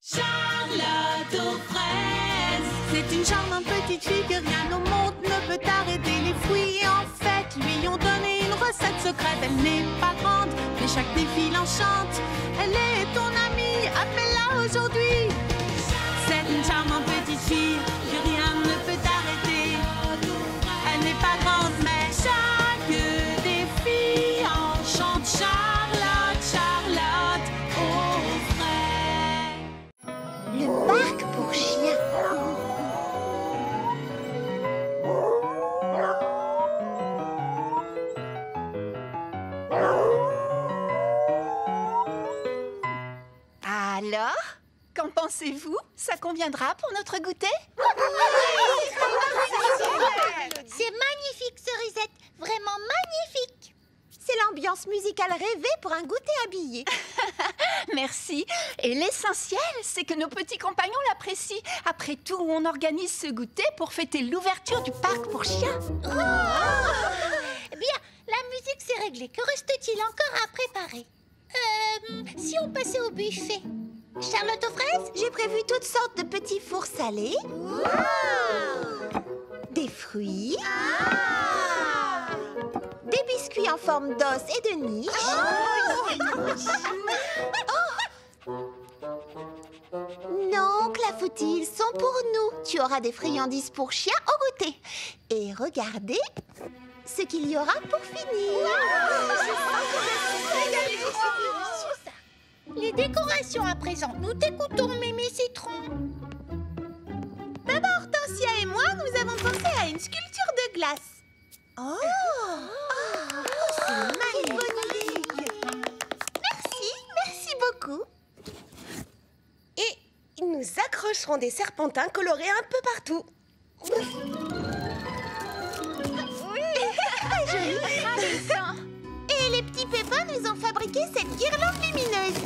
Charlotte aux fraises. C'est une charmante petite fille que rien au monde ne peut arrêter. Les fruits en fait lui ont donné une recette secrète. Elle n'est pas grande, mais chaque défi l'enchante. Elle est ton amie, appelle-la aujourd'hui. C'est une charmante petite fille que rien ne peut arrêter. Elle n'est pas grande, mais chaque défi enchante. Charlotte, Charlotte aux frais. Le parc pour chiens. Alors, qu'en pensez-vous? Ça conviendra pour notre goûter? C'est magnifique, Cerisette. Vraiment magnifique. C'est l'ambiance musicale rêvée pour un goûter habillé. Merci. Et l'essentiel, c'est que nos petits compagnons l'apprécient. Après tout, on organise ce goûter pour fêter l'ouverture du parc pour chiens. Bien, la musique c'est réglé. Que reste-t-il encore à préparer? Si on passait au buffet. Charlotte aux fraises? J'ai prévu toutes sortes de petits fours salés. Des fruits. Des biscuits en forme d'os et de niche. Non, Clafoutis, ils sont pour nous. Tu auras des friandises pour chiens au goûter. Et regardez ce qu'il y aura pour finir. Les décorations à présent. Nous t'écoutons, Mémé Citron. D'abord, Hortensia et moi, nous avons pensé à une sculpture de glace. C'est magnifique. Merci beaucoup. Et nous accrocherons des serpentins colorés un peu partout. Et les petits pépins nous ont fabriqué cette guirlande lumineuse.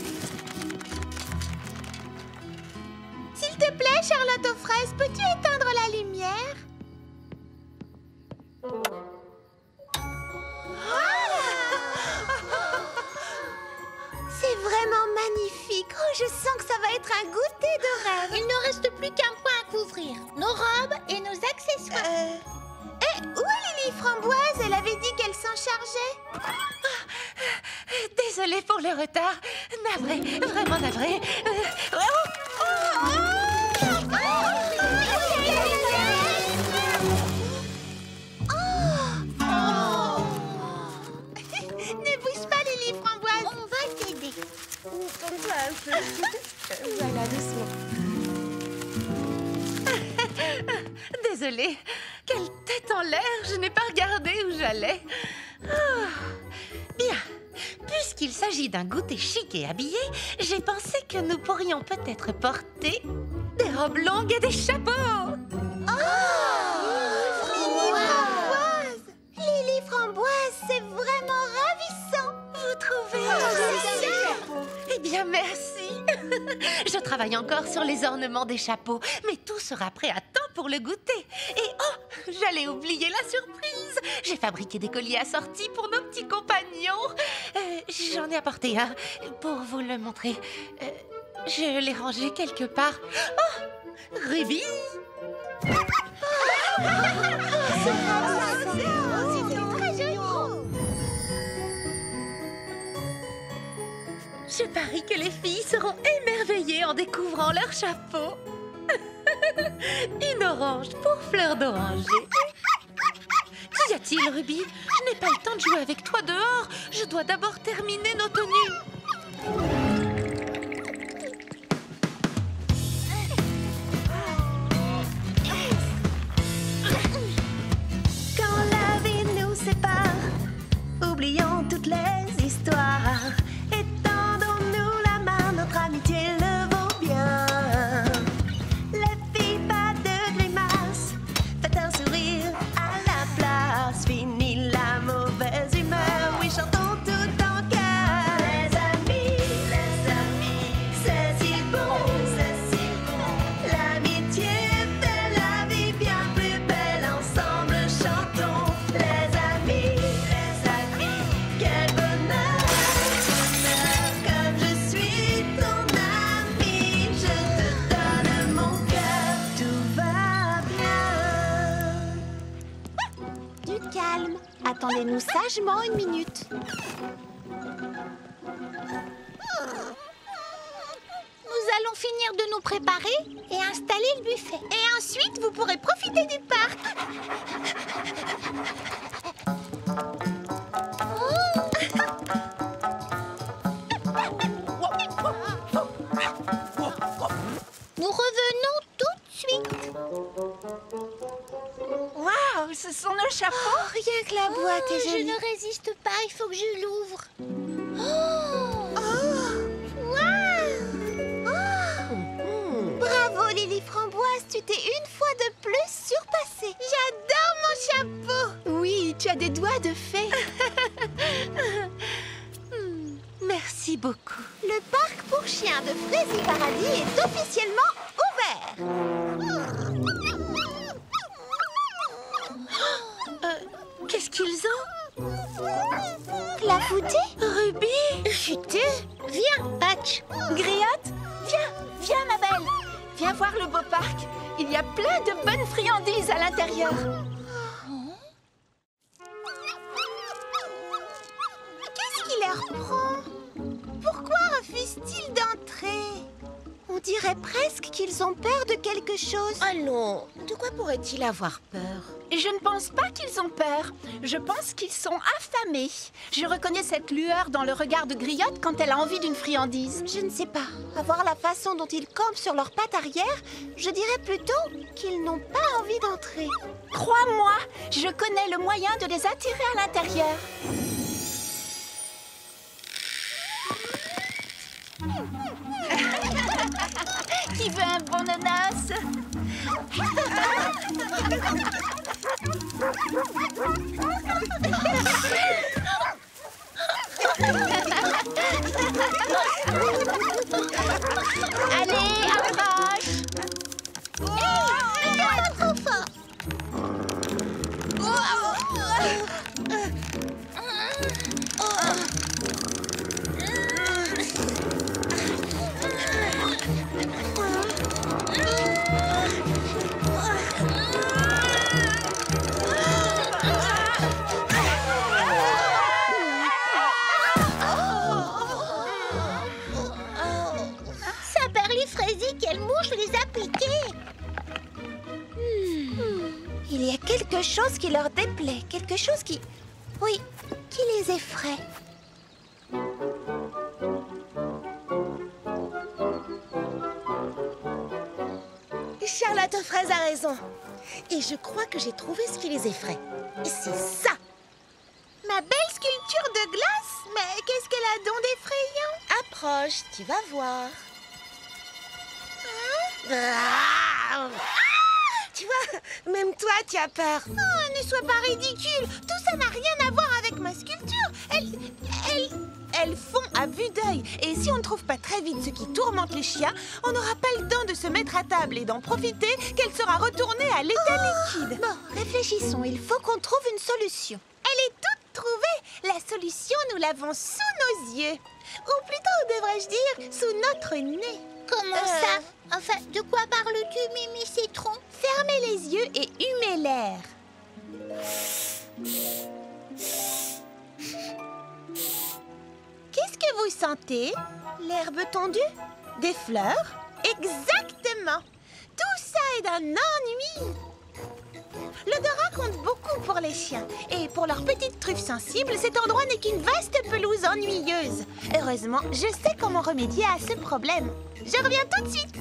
S'il te plaît, Charlotte aux fraises, peux-tu éteindre la lumière? C'est vraiment magnifique. Oh, je sens que ça va être un goûter de rêve. Il ne reste plus qu'un point à couvrir. Nos robes et nos accessoires. Où est Lily Framboise? Elle avait dit qu'elle s'en chargeait. Désolée pour le retard. Navrée, vraiment navrée. Ne bouge pas, Lily Framboise. On va t'aider. Comme ça, un peu. Voilà, doucement. Désolée. Quelle tête en l'air. Je n'ai pas regardé où j'allais. Bien. Puisqu'il s'agit d'un goûter chic et habillé, j'ai pensé que nous pourrions peut-être porter des robes longues et des chapeaux. Lily Framboise, c'est vraiment ravissant. Vous trouvez? Eh bien, merci. Je travaille encore sur les ornements des chapeaux, mais tout sera prêt à temps pour le goûter. Et j'allais oublier la surprise. J'ai fabriqué des colliers assortis pour nos petits compagnons. J'en ai apporté un pour vous le montrer. Je l'ai rangé quelque part. Oh, Ruby! Je parie que les filles seront émerveillées en découvrant leur chapeau. Une orange pour fleur d'oranger. Qu'y a-t-il, Ruby? Je n'ai pas le temps de jouer avec toi dehors. Je dois d'abord terminer nos tenues. Quand la vie nous sépare, oublions toutes les histoires. Étendons-nous la main, notre amitié le vaut bien. Les filles, pas de grimace, faites un sourire à la place. Fini la mauvaise humeur, oui, chantons tout en cœur. Les amis, Attendez-nous sagement une minute. Nous allons finir de nous préparer et installer le buffet. Et ensuite, vous pourrez profiter du parc. Nous revenons tout de suite. Waouh, ce sont nos chapeaux. Oh, rien que la boîte est jolie. Je ne résiste pas, il faut que je l'ouvre. Bravo Lily Framboise, tu t'es une fois de plus surpassée. J'adore mon chapeau. Oui, tu as des doigts de fée. Merci beaucoup. Le parc pour chiens de Frézy Paradis est officiellement ouvert. Qu'est-ce qu'ils ont? Clafouté? Ruby? Futé? Viens, Patch. Griotte, viens ma belle. Viens voir le beau parc. Il y a plein de bonnes friandises à l'intérieur. Qu'est-ce qui leur prend? Pourquoi refusent-ils d'entrer? On dirait presque qu'ils ont peur de quelque chose. Oh non, de quoi pourrait-il avoir peur? Je ne pense pas qu'ils ont peur. Je pense qu'ils sont affamés. Je reconnais cette lueur dans le regard de Griotte quand elle a envie d'une friandise. Je ne sais pas. À voir la façon dont ils campent sur leurs pattes arrière, je dirais plutôt qu'ils n'ont pas envie d'entrer. Crois-moi, je connais le moyen de les attirer à l'intérieur. Qui veut un bon nonos? Allez, approche. Trop fort. Quelle mouche les a piqués. Il y a quelque chose qui leur déplaît, quelque chose qui... Oui, qui les effraie. Charlotte aux fraises a raison. Et je crois que j'ai trouvé ce qui les effraie. Et c'est ça. Ma belle sculpture de glace? Mais qu'est-ce qu'elle a donc d'effrayant? Approche, tu vas voir. Tu vois, même toi, tu as peur. Oh, ne sois pas ridicule. Tout ça n'a rien à voir avec ma sculpture. Elles font à vue d'œil. Et si on ne trouve pas très vite ce qui tourmente les chiens, on n'aura pas le temps de se mettre à table et d'en profiter qu'elle sera retournée à l'état liquide. Bon, réfléchissons. Il faut qu'on trouve une solution. Elle est toute trouvée. La solution, nous l'avons sous nos yeux. Ou plutôt, devrais-je dire, sous notre nez. Comment ça? Enfin, de quoi parles-tu, Mimi Citron? Fermez les yeux et humez l'air. Qu'est-ce que vous sentez? L'herbe tondue? Des fleurs? Exactement. Tout ça est d'un ennui. L'odorat compte beaucoup pour les chiens. Et pour leurs petites truffes sensibles, cet endroit n'est qu'une vaste pelouse ennuyeuse. Heureusement, je sais comment remédier à ce problème. Je reviens tout de suite.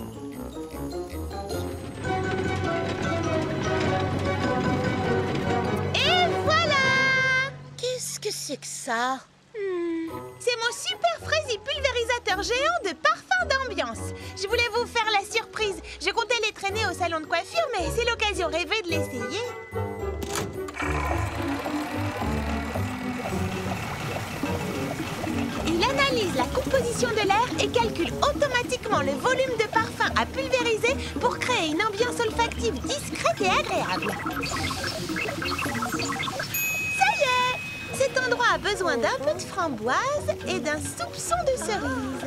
Et voilà! Qu'est-ce que c'est que ça? C'est mon super Frézy pulvérisateur géant de parfum d'ambiance. Je voulais vous faire la surprise. Je comptais les traîner au salon de coiffure, mais c'est l'occasion rêvée de l'essayer. Il analyse la composition de l'air et calcule automatiquement le volume de parfum à pulvériser pour créer une ambiance olfactive discrète et agréable. Cet endroit a besoin d'un peu de framboise et d'un soupçon de cerise.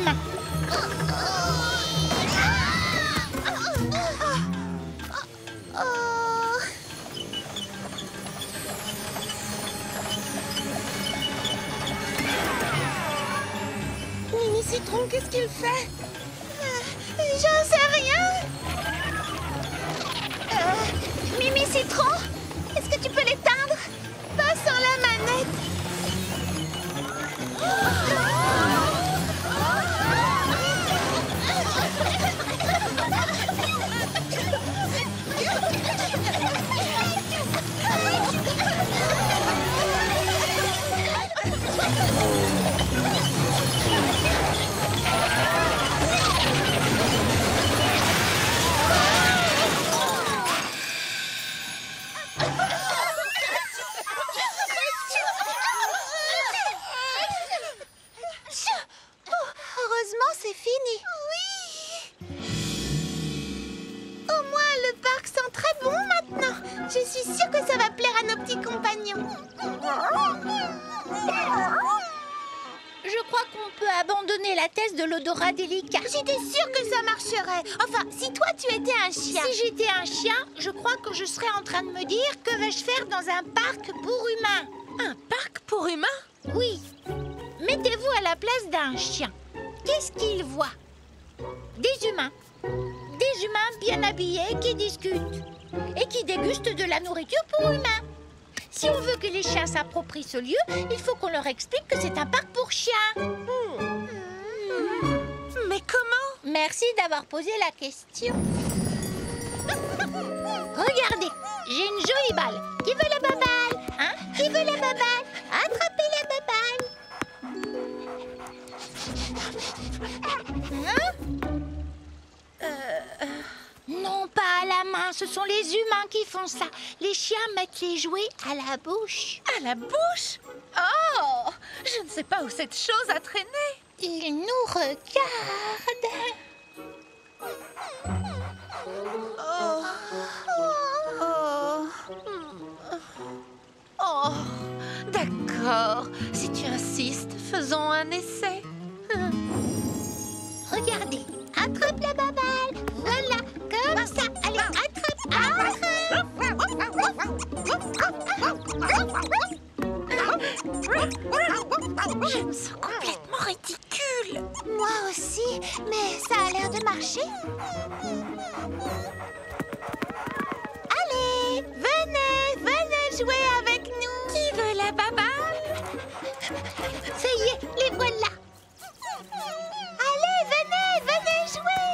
humain. Mimi Citron, qu'est-ce qu'il fait? J'en sais rien. Mimi Citron, est-ce que tu peux l'éteindre? Pas sans la manette. Heureusement, c'est fini. Oui. Au moins, le parc sent très bon maintenant. Je suis sûre que ça va plaire à nos petits compagnons. Je crois qu'on peut abandonner la thèse de l'odorat délicat. J'étais sûre que ça marcherait. Enfin, si toi, tu étais un chien. Si j'étais un chien, je crois que je serais en train de me dire que vais-je faire dans un parc pour humains. Un parc pour humains? Oui. Mettez-vous à la place d'un chien. Qu'est-ce qu'il voit? Des humains. Des humains bien habillés qui discutent et qui dégustent de la nourriture pour humains. Si on veut que les chiens s'approprient ce lieu, il faut qu'on leur explique que c'est un parc pour chiens. Mais comment? Merci d'avoir posé la question. Regardez, j'ai une jolie balle. Qui veut la baballe? Hein? Qui veut la baballe? Attrapez la baballe. Hein? Non, pas à la main, ce sont les humains qui font ça. Les chiens mettent les jouets à la bouche. À la bouche? Oh! Je ne sais pas où cette chose a traîné. Ils nous regardent. Oh. Oh. D'accord. Si tu insistes, faisons un essai. Regardez, attrape la baballe. Voilà, comme ça. Allez, attrape. Je me sens complètement ridicule. Moi aussi, mais ça a l'air de marcher. Allez, venez jouer avec nous. Qui veut la baballe? Ça y est, les voilà. Allez, venez jouer.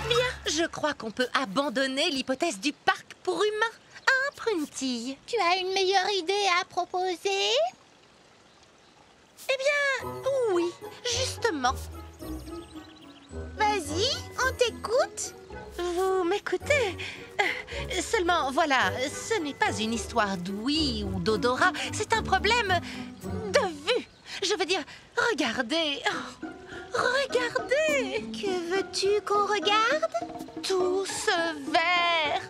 Bien, je crois qu'on peut abandonner l'hypothèse du parc pour humains. Hein, Prunty? Tu as une meilleure idée à proposer? Eh bien, oui, justement. Vas-y, on t'écoute. Vous m'écoutez? Seulement, voilà, ce n'est pas une histoire d'ouïe ou d'odorat, c'est un problème de vue. Je veux dire, regardez. Oh, regardez. Que veux-tu qu'on regarde? Tout ce vert.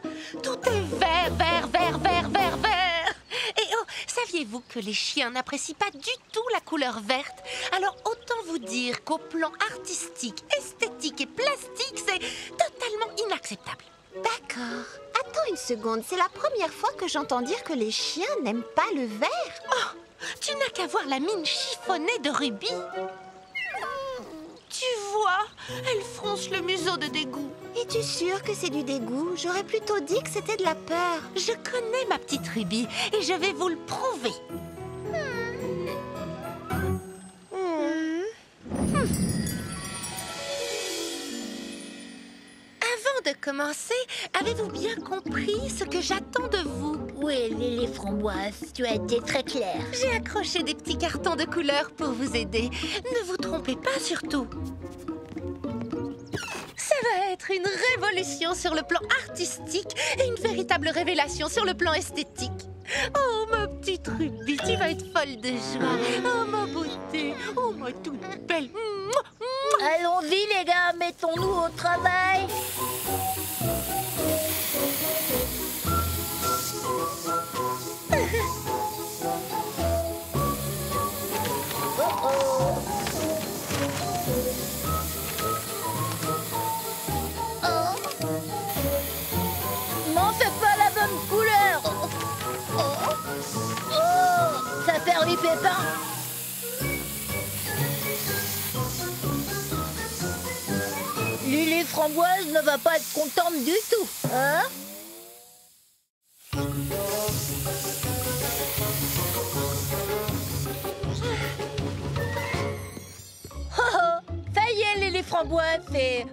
Tout est vert, vert, vert, vert, vert, vert. Et oh, saviez-vous que les chiens n'apprécient pas du tout la couleur verte? Alors autant vous dire qu'au plan artistique, esthétique et plastique, c'est totalement inacceptable. D'accord. Attends une seconde, c'est la première fois que j'entends dire que les chiens n'aiment pas le vert. Oh, tu n'as qu'à voir la mine chiffonnée de Ruby. Tu vois, elle fronce le museau de dégoût. Es-tu sûre que c'est du dégoût? J'aurais plutôt dit que c'était de la peur. Je connais ma petite Ruby et je vais vous le prouver. Avant de commencer, avez-vous bien compris ce que j'attends de vous? Oui, les framboises, tu as été très claire. J'ai accroché des petits cartons de couleurs pour vous aider. Ne vous trompez pas surtout. Ça va être une révolution sur le plan artistique et une véritable révélation sur le plan esthétique. Oh, ma petite Ruby, tu vas être folle de joie. Oh, ma beauté. Oh, ma toute belle. Allons-y, les gars, mettons-nous au travail. Pépin. Lily Framboise ne va pas être contente du tout, hein? Ça y est, Lily Framboise, c'est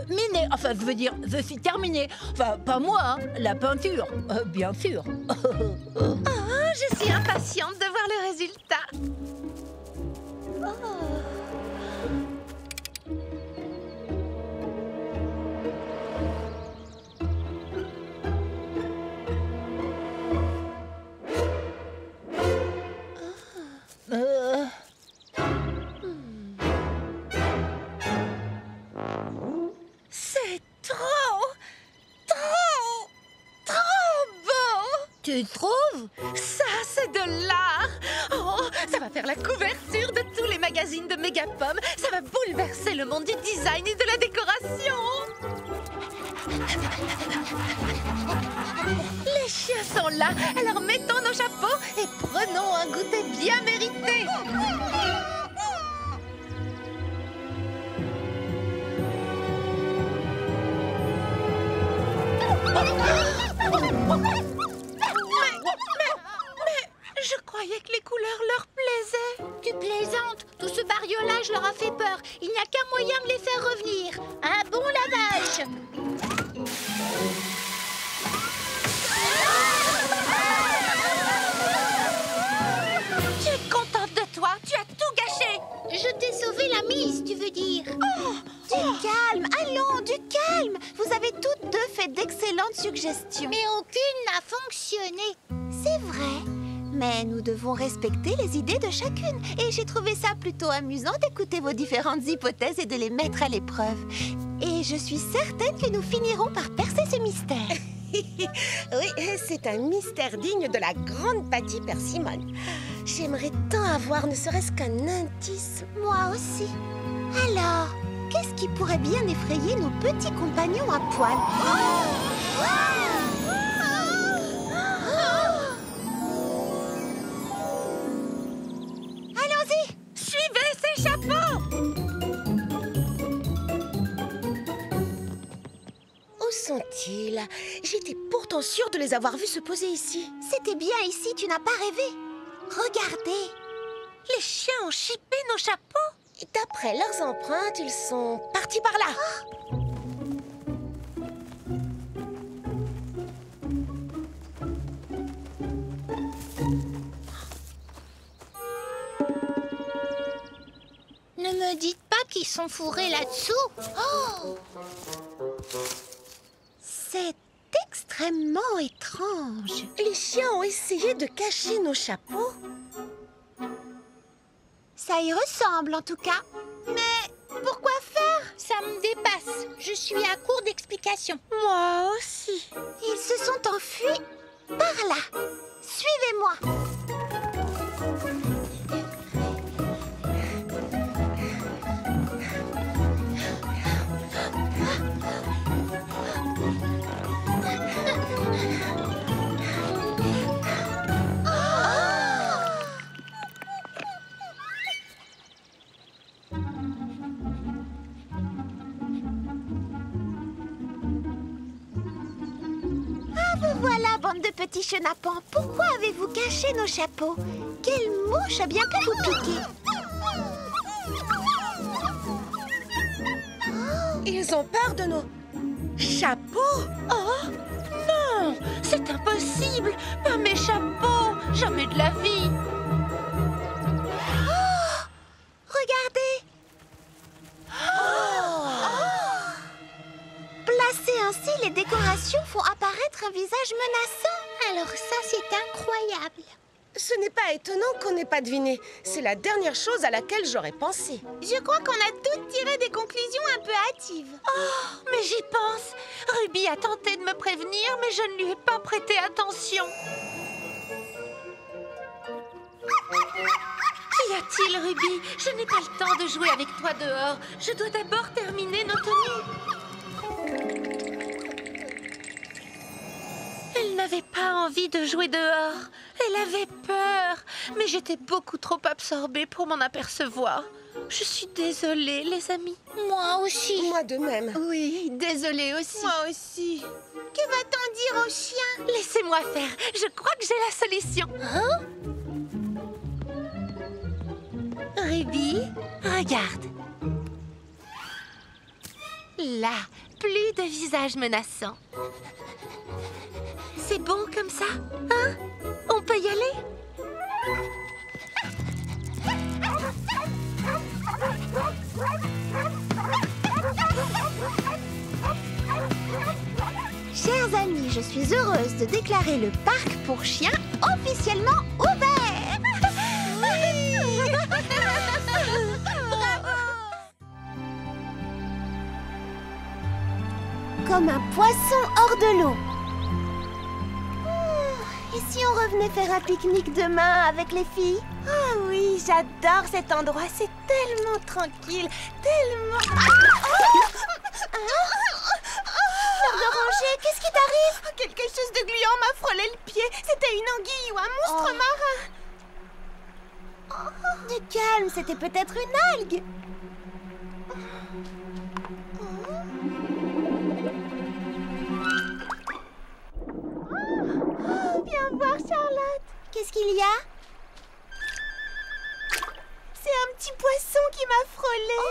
miné. Enfin, je veux dire, je suis terminée. Enfin, pas moi, hein, la peinture, bien sûr. Je suis impatiente de voir le résultat. C'est trop beau! Tu trouves? Ça, c'est de l'art! Oh, ça va faire la couverture de tous les magazines de Mégapom. Ça va bouleverser le monde du design et de la décoration. Les chiens sont là, alors mettons nos chapeaux et prenons un goûter bien mérité. Mais je croyais que les couleurs leur plaisaient. Tu plaisantes. Tout ce bariolage leur a fait peur. Il n'y a qu'un moyen de les faire revenir. Un bon lavage. Tu es contente de toi? Tu as tout gâché. Je t'ai sauvé la mise, tu veux dire? Du Calme, allons, du calme. Vous avez toutes deux fait d'excellentes suggestions. Mais aucune n'a fonctionné. C'est vrai. Mais nous devons respecter les idées de chacune. Et j'ai trouvé ça plutôt amusant d'écouter vos différentes hypothèses et de les mettre à l'épreuve. Et je suis certaine que nous finirons par percer ce mystère. Oui, c'est un mystère digne de la grande Patty Persimmon. J'aimerais tant avoir ne serait-ce qu'un indice. Moi aussi. Alors, qu'est-ce qui pourrait bien effrayer nos petits compagnons à poil? Allons-y! Suivez ces chapeaux! Où sont-ils? J'étais pourtant sûre de les avoir vus se poser ici. C'était bien ici, tu n'as pas rêvé. Regardez. Les chiens ont chippé nos chapeaux. Et d'après leurs empreintes, ils sont partis par là. Ne me dites pas qu'ils sont fourrés là-dessous. Oh! C'est extrêmement étrange. Les chiens ont essayé de cacher nos chapeaux. Ça y ressemble en tout cas. Mais pourquoi faire? Ça me dépasse. Je suis à court d'explications. Moi aussi. Ils se sont enfuis par là. Suivez-moi. Voilà, bande de petits chenapans. Pourquoi avez-vous caché nos chapeaux? Quelle mouche a bien pu vous piquer? Ils ont peur de nos chapeaux. Oh non, c'est impossible. Pas mes chapeaux, jamais de la vie. Regardez. Placées ainsi, les décorations font apparaître un visage menaçant. Alors ça, c'est incroyable. Ce n'est pas étonnant qu'on n'ait pas deviné. C'est la dernière chose à laquelle j'aurais pensé. Je crois qu'on a toutes tiré des conclusions un peu hâtives. Oh, mais j'y pense. Ruby a tenté de me prévenir, mais je ne lui ai pas prêté attention. Qu'y a-t-il, Ruby? Je n'ai pas le temps de jouer avec toi dehors. Je dois d'abord terminer nos tenues. Elle n'avait pas envie de jouer dehors. Elle avait peur, mais j'étais beaucoup trop absorbée pour m'en apercevoir. Je suis désolée, les amis. Moi aussi. Moi de même. Oui, désolée aussi. Moi aussi. Que va-t-on dire au chien? Laissez-moi faire. Je crois que j'ai la solution. Hein? Ruby, regarde. Là, plus de visage menaçant. C'est bon comme ça, hein? On peut y aller? Chers amis, je suis heureuse de déclarer le parc pour chiens officiellement ouvert. Comme un poisson hors de l'eau. Et si on revenait faire un pique-nique demain avec les filles? Ah oui, j'adore cet endroit. C'est tellement tranquille, tellement... Fleur d'oranger, qu'est-ce qui t'arrive? Quelque chose de gluant m'a frôlé le pied. C'était une anguille ou un monstre marin. Du calme, c'était peut-être une algue. Viens voir, Charlotte. Qu'est-ce qu'il y a? C'est un petit poisson qui m'a frôlé.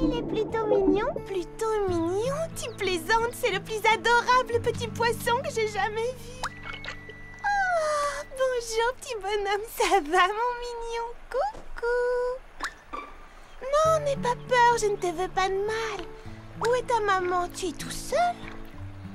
Il est plutôt mignon. Plutôt mignon, tu plaisantes. C'est le plus adorable petit poisson que j'ai jamais vu. Oh, bonjour, petit bonhomme. Ça va, mon mignon? Coucou. Non, n'aie pas peur, je ne te veux pas de mal. Où est ta maman? Tu es tout seul?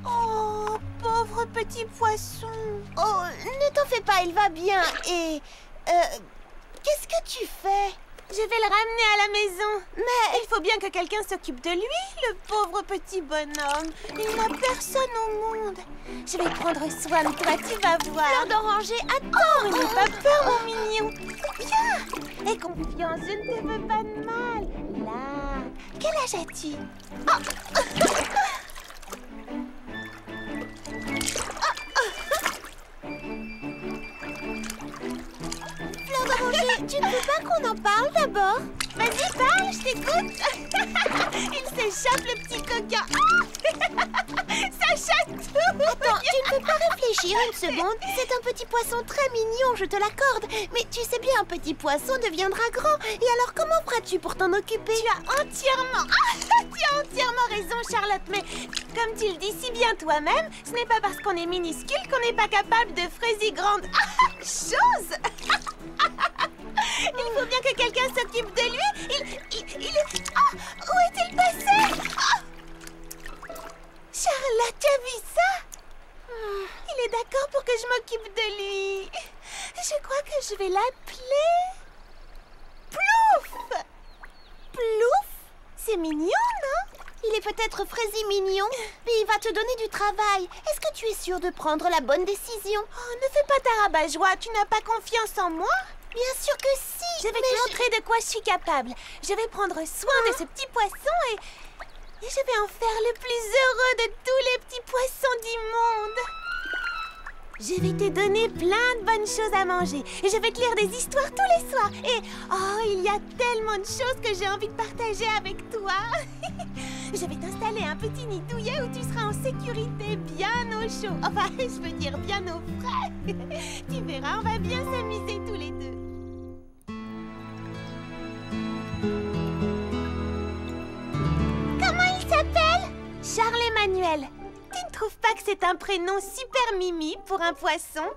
Oh, pauvre petit poisson. Oh, ne t'en fais pas, il va bien. Et... qu'est-ce que tu fais? Je vais le ramener à la maison. Mais il faut bien que quelqu'un s'occupe de lui, le pauvre petit bonhomme. Il n'a personne au monde. Je vais prendre soin de toi, tu vas voir. Fleur d'oranger, attends. N'aie pas peur, mon mignon. Viens. Aie confiance, je ne te veux pas de mal. Là. Quel âge as-tu? Fleur d'oranger, tu ne veux pas qu'on en parle d'abord? Vas-y, parle, je t'écoute. Il s'échappe, le petit coquin. Ça chatouille. Attends, tu ne peux pas réfléchir une seconde. C'est un petit poisson très mignon, je te l'accorde. Mais tu sais bien, un petit poisson deviendra grand. Et alors, comment feras-tu pour t'en occuper? Tu as entièrement raison, Charlotte. Mais comme tu le dis si bien toi-même, ce n'est pas parce qu'on est minuscule qu'on n'est pas capable de fraiser grande chose. Il faut bien que quelqu'un s'occupe de lui. Il est... Ah, où est-il passé? Ah. Charlotte, tu as vu ça? Il est d'accord pour que je m'occupe de lui. Je crois que je vais l'appeler... Plouf! Plouf? C'est mignon, non? Il est peut-être fraisi mignon, mais il va te donner du travail. Est-ce que tu es sûre de prendre la bonne décision? Oh, ne fais pas ta rabat-joie. Tu n'as pas confiance en moi? Bien sûr que si. Je vais te montrer de quoi je suis capable. Je vais prendre soin de ce petit poisson et je vais en faire le plus heureux de tous les petits poissons du monde. Je vais te donner plein de bonnes choses à manger. Et je vais te lire des histoires tous les soirs. Et oh, il y a tellement de choses que j'ai envie de partager avec toi. Je vais t'installer un petit nid douillet où tu seras en sécurité, bien au chaud. Enfin, je veux dire bien au frais. Tu verras, on va bien s'amuser tous les deux. Comment il s'appelle? Charles-Emmanuel. Tu ne trouves pas que c'est un prénom super mimi pour un poisson?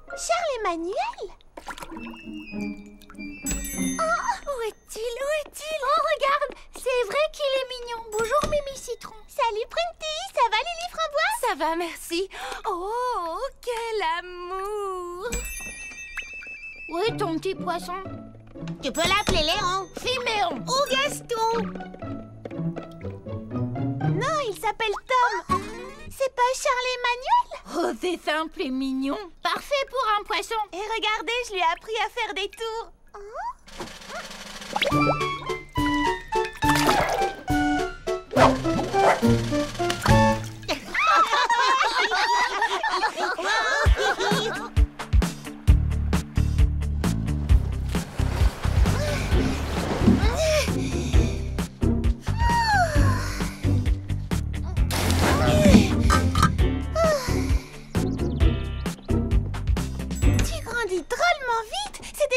Charles-Emmanuel? Oh, où est-il? Où est-il? Oh, regarde, c'est vrai qu'il est mignon. Bonjour, Mimi Citron. Salut, Printy. Ça va, Lily Framboise? Ça va, merci. Oh, quel amour. Où est ton petit poisson? Tu peux l'appeler Léon. Fiméon. Ou Gaston. Non, il s'appelle Tom. C'est pas Charles-Emmanuel? Oh, c'est simple et mignon. Parfait pour un poisson. Et regardez, je lui ai appris à faire des tours.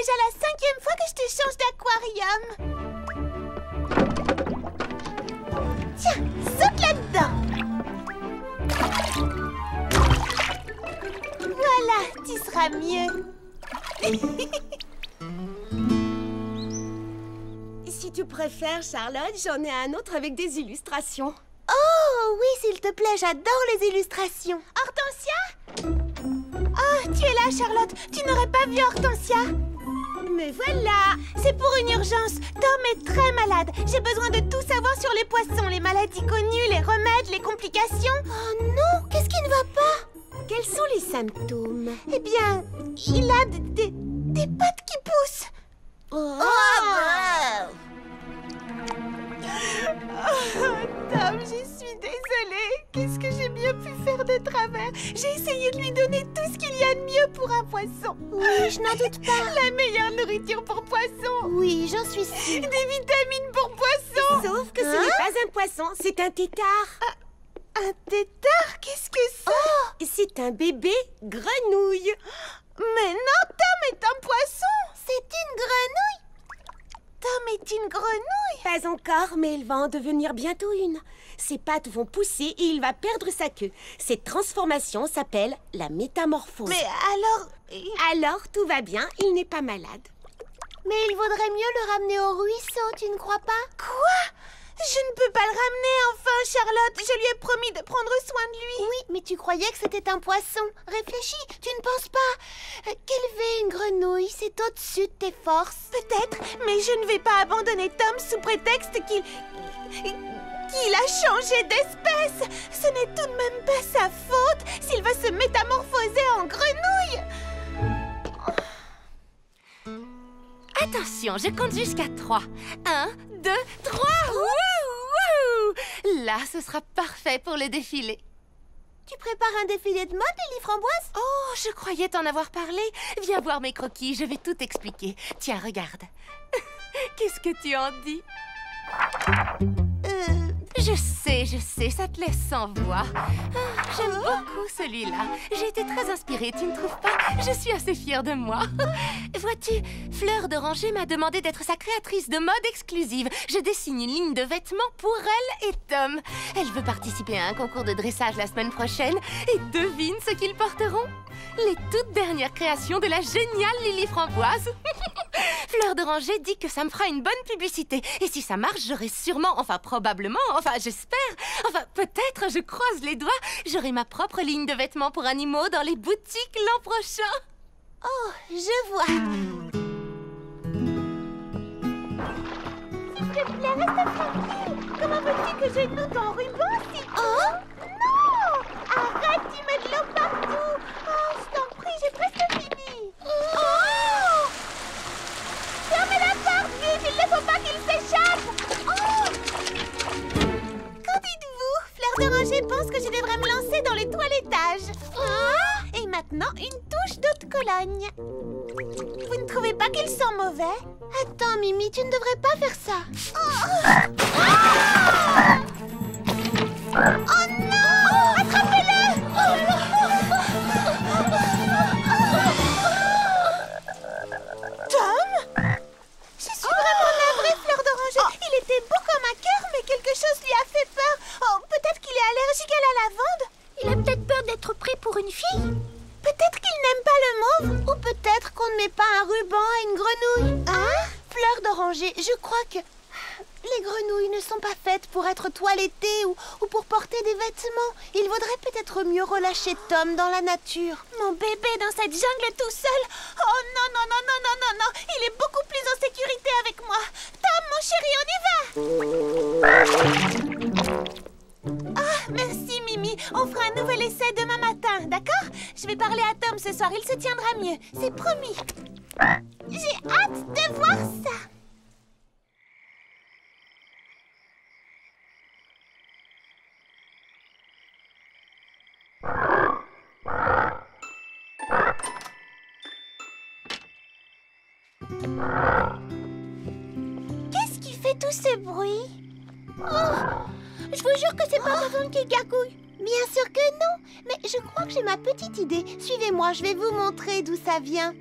déjà la 5e fois que je te change d'aquarium. Tiens, saute là-dedans. Voilà, tu seras mieux. Si tu préfères, Charlotte, j'en ai un autre avec des illustrations. Oh oui, s'il te plaît, j'adore les illustrations. Hortensia? Oh, tu es là, Charlotte. Tu n'aurais pas vu Hortensia? Mais voilà! C'est pour une urgence. Tom est très malade. J'ai besoin de tout savoir sur les poissons, les maladies connues, les remèdes, les complications. Oh non, qu'est-ce qui ne va pas? Quels sont les symptômes? Eh bien, il a des pattes qui poussent. Tom, je suis désolée. Qu'est-ce que j'ai bien pu faire de travers? J'ai essayé de lui donner tout ce qu'il y a de mieux pour un poisson. Oui, je n'en doute pas. La meilleure nourriture pour poisson. Oui, j'en suis sûre. Des vitamines pour poisson. Sauf que ce n'est pas un poisson, c'est un tétard. Un tétard? Qu'est-ce que c'est? C'est un bébé grenouille. Mais non, Tom est un poisson. C'est une grenouille. Tom est une grenouille. Pas encore, mais il va en devenir bientôt une. Ses pattes vont pousser et il va perdre sa queue. Cette transformation s'appelle la métamorphose. Mais alors... Alors, tout va bien, il n'est pas malade. Mais il vaudrait mieux le ramener au ruisseau, tu ne crois pas? Quoi? Je ne peux pas le ramener, enfin, Charlotte. Je lui ai promis de prendre soin de lui. Oui, mais tu croyais que c'était un poisson. Réfléchis, tu ne penses pas qu'élever une grenouille, c'est au-dessus de tes forces. Peut-être, mais je ne vais pas abandonner Tom sous prétexte qu'il a changé d'espèce. Ce n'est tout de même pas sa faute s'il va se métamorphoser en grenouille. Attention, je compte jusqu'à 3. 1, 2, 3. Wouhou! Là, ce sera parfait pour le défilé. Tu prépares un défilé de mode, Lily Framboise? Oh, je croyais t'en avoir parlé. Viens voir mes croquis, je vais tout expliquer. Tiens, regarde. Qu'est-ce que tu en dis? Je sais, ça te laisse sans voix. J'aime beaucoup celui-là. J'ai été très inspirée, tu ne trouves pas? Je suis assez fière de moi. Vois-tu, Fleur d'Oranger m'a demandé d'être sa créatrice de mode exclusive. Je dessine une ligne de vêtements pour elle et Tom. Elle veut participer à un concours de dressage la semaine prochaine. Et devine ce qu'ils porteront? Les toutes dernières créations de la géniale Lily Framboise. Fleur d'Oranger dit que ça me fera une bonne publicité. Et si ça marche, j'aurai sûrement, enfin probablement, enfin j'espère, enfin peut-être, je croise les doigts, j'aurai ma propre ligne de vêtements pour animaux dans les boutiques l'an prochain. Oh, je vois. S'il te plaît, reste tranquille. Comment veux-tu que je noue ton ruban si... Oh non! Arrête, tu mets de l'eau partout. Oh, je t'en prie, j'ai presque fini. Oh! Fermez la porte, vite, il ne faut pas qu'il s'échappe. Oh! Qu'en dites-vous? Fleur d'Oranger pense que je devrais me lancer dans les toilettages. Et maintenant, une touche d'eau de Cologne. Vous ne trouvez pas qu'il sent mauvais? Attends, Mimi, tu ne devrais pas faire ça. Oh non! Attrapez-le! Tom? Je suis vraiment navrée, Fleur d'Oranger. Il était beau comme un cœur, mais quelque chose lui a fait peur. Oh, peut-être qu'il est allergique à la lavande? Il a peut-être peur d'être pris pour une fille. Peut-être qu'il n'aime pas le mauve? Ou peut-être qu'on ne met pas un ruban à une grenouille. Hein? Fleur d'Oranger, je crois que les grenouilles ne sont pas faites pour être toilettées ou pour porter des vêtements. Il vaudrait peut-être mieux relâcher Tom dans la nature. Mon bébé dans cette jungle tout seul? Oh non, non, non, non, non, non, non. Il est beaucoup plus en sécurité avec moi. Tom, mon chéri, on y va! Ah, merci Mimi. On fera un nouvel essai demain matin, d'accord? Je vais parler à Tom ce soir, il se tiendra mieux. C'est promis. J'ai hâte de voir ça. Qu'est-ce qui fait tout ce bruit? Oh, je vous jure que c'est pas ma femme qui gargouille. Bien sûr que non, mais je crois que j'ai ma petite idée. Suivez-moi, je vais vous montrer d'où ça vient.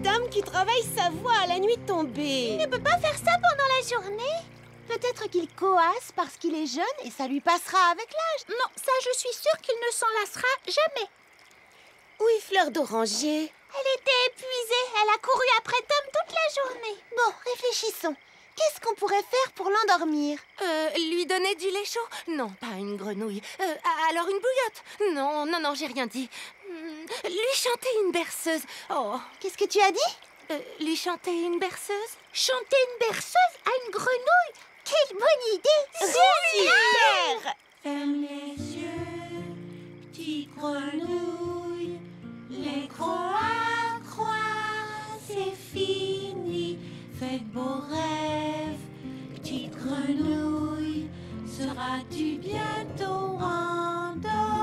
Tom qui travaille sa voix à la nuit tombée. Il ne peut pas faire ça pendant la journée. Peut-être qu'il coasse parce qu'il est jeune et ça lui passera avec l'âge. Non, ça je suis sûre qu'il ne s'en lassera jamais. Oui, Fleur d'Oranger. Elle était épuisée. Elle a couru après Tom toute la journée. Bon, réfléchissons. Qu'est-ce qu'on pourrait faire pour l'endormir? Lui donner du lait chaud? Non, pas une grenouille. Alors une bouillotte? Non, non, non, j'ai rien dit. Lui chanter une berceuse. Oh, Qu'est-ce que tu as dit? lui chanter une berceuse? Chanter une berceuse à une grenouille? Quelle bonne idée! Super! Ferme les yeux, petite grenouille. Les croix, c'est fini. Faites beaux rêves, petite grenouille. Seras-tu bientôt endormie?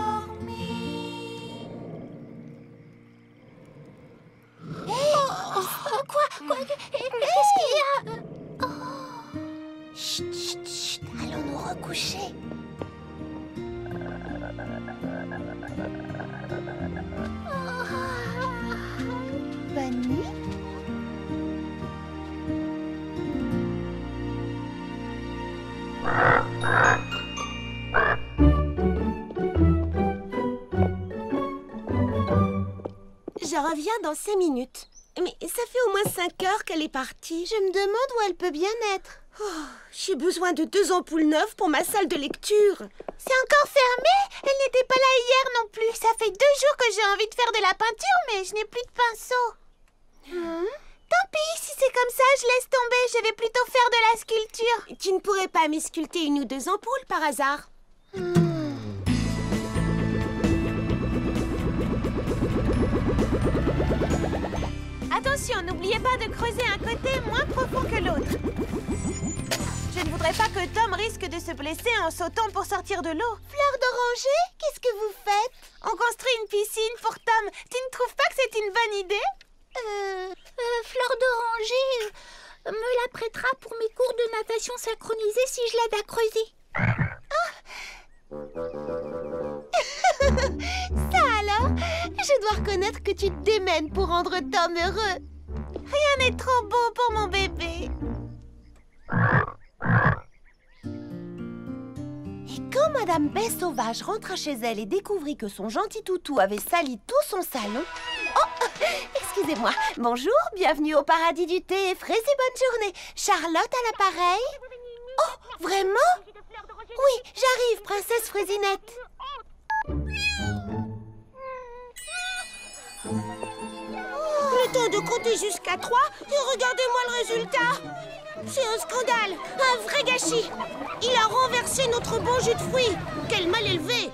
Quoi? Qu'est-ce qu'il y a? Chut, chut, chut, allons nous recoucher. Bonne nuit. Je reviens dans 5 minutes. Mais ça fait au moins 5 heures qu'elle est partie. Je me demande où elle peut bien être. Oh, j'ai besoin de 2 ampoules neuves pour ma salle de lecture. C'est encore fermé? Elle n'était pas là hier non plus. Ça fait 2 jours que j'ai envie de faire de la peinture, mais je n'ai plus de pinceau. Tant pis, si c'est comme ça, je laisse tomber. Je vais plutôt faire de la sculpture. Tu ne pourrais pas m'esculpter 1 ou 2 ampoules par hasard? Attention, n'oubliez pas de creuser un côté moins profond que l'autre. Je ne voudrais pas que Tom risque de se blesser en sautant pour sortir de l'eau. Fleur d'Oranger, qu'est-ce que vous faites? On construit une piscine pour Tom. Tu ne trouves pas que c'est une bonne idée? Fleur d'Oranger me la prêtera pour mes cours de natation synchronisée si je l'aide à creuser. Ça alors? Je dois reconnaître que tu te démènes pour rendre Tom heureux. Rien n'est trop beau pour mon bébé. Et quand Madame Baie Sauvage rentra chez elle et découvrit que son gentil toutou avait sali tout son salon... Oh, excusez-moi. Bonjour, bienvenue au paradis du thé. Fraise et bonne journée. Charlotte à l'appareil? Oh, vraiment? Oui, j'arrive, princesse Fraisinette. Le temps de compter jusqu'à 3 et regardez-moi le résultat. C'est un scandale, un vrai gâchis. Il a renversé notre bon jus de fruits. Quel mal élevé.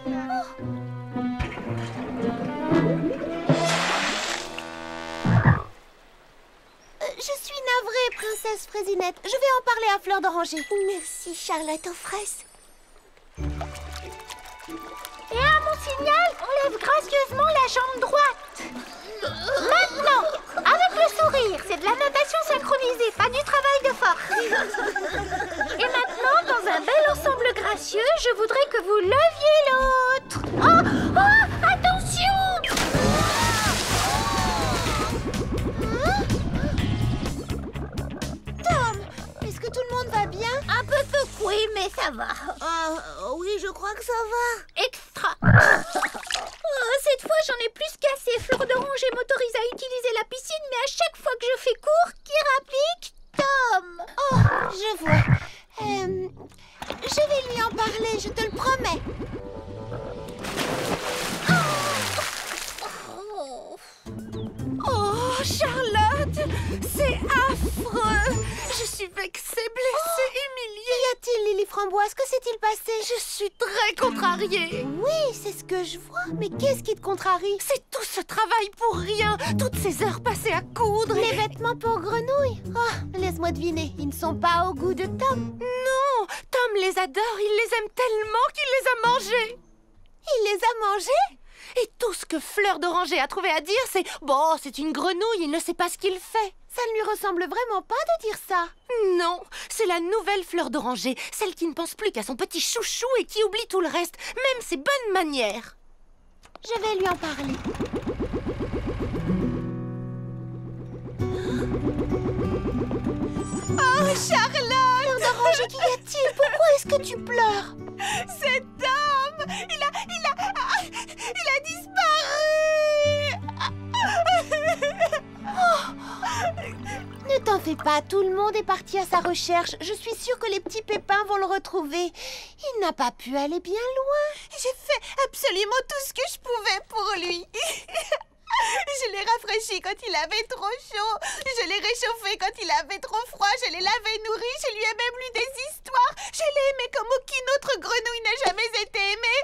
Je suis navrée, princesse Fraisinette. Je vais en parler à Fleur d'Oranger. Merci, Charlotte aux fraises. Et à mon signal, on lève gracieusement la jambe droite. Maintenant, avec le sourire, c'est de la natation synchronisée, pas du travail de force. Et maintenant, dans un bel ensemble gracieux, je voudrais que vous leviez l'autre. Oh, oh, attention! Tom, est-ce que tout le monde va bien? Un peu secoué, mais ça va. Oui, je crois que ça va. Extra. Cette fois, j'en ai plus qu'assez. Fleur d'Oranger m'autorise à utiliser la piscine, mais à chaque fois que je fais court, qui rapplique Tom. Oh, je vois. Je vais lui en parler, je te le promets. Oh, Charlotte, c'est affreux. Je suis vexée, blessée, humiliée. Qu'y a-t-il, Lily Framboise? Que s'est-il passé? Je suis très contrariée. Oui, c'est ce que je vois. Mais qu'est-ce qui te contrarie? C'est tout ce travail pour rien. Toutes ces heures passées à coudre. Les vêtements pour grenouilles. Oh, laisse-moi deviner, ils ne sont pas au goût de Tom. Non, Tom les adore. Il les aime tellement qu'il les a mangés. Il les a mangés? Et tout ce que Fleur d'Oranger a trouvé à dire, c'est « Bon, c'est une grenouille, il ne sait pas ce qu'il fait. » Ça ne lui ressemble vraiment pas de dire ça. Non, c'est la nouvelle Fleur d'Oranger, celle qui ne pense plus qu'à son petit chouchou et qui oublie tout le reste, même ses bonnes manières. Je vais lui en parler. Charlotte! Fleur d'oranger, qu'y a-t-il? Pourquoi est-ce que tu pleures? C'est Tom! Il a disparu! Ne t'en fais pas, tout le monde est parti à sa recherche. Je suis sûre que les petits pépins vont le retrouver. Il n'a pas pu aller bien loin. J'ai fait absolument tout ce que je pouvais pour lui. Je l'ai rafraîchi quand il avait trop chaud. Je l'ai réchauffé quand il avait trop froid. Je l'ai lavé, nourri. Je lui ai même lu des histoires. Je l'ai aimé comme aucune autre grenouille n'a jamais été aimée.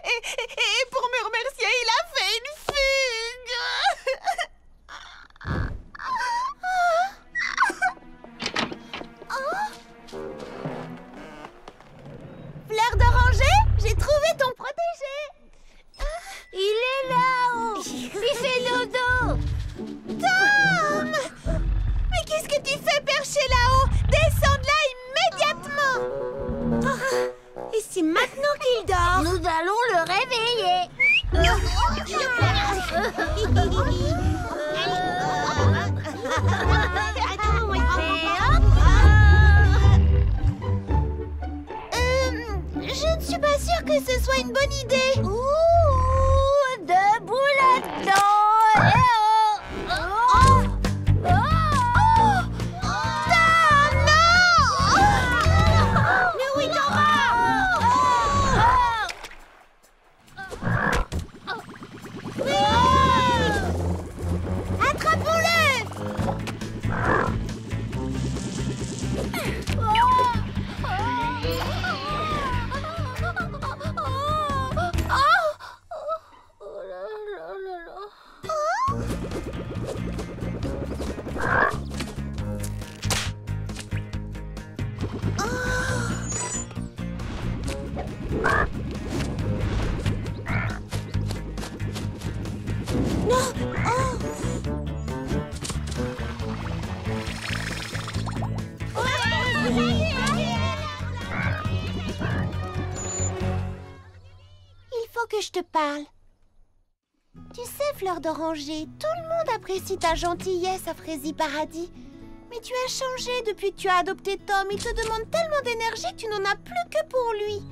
Et pour me remercier, il a fait une fugue. Fleur d'oranger, j'ai trouvé ton protégé. Il est là-haut. Il fait dodo. Tom! Mais qu'est-ce que tu fais perché là-haut? Descends de là immédiatement! Et c'est maintenant qu'il dort? Nous allons le réveiller. Je ne suis pas sûre que ce soit une bonne idée. Ouh, debout là-dedans. Mais où il t'en va? Attrapons-le! Il faut que je te parle. Tu sais, Fleur d'oranger, tout le monde apprécie ta gentillesse à Frézy Paradis. Mais tu as changé depuis que tu as adopté Tom. Il te demande tellement d'énergie que tu n'en as plus que pour lui.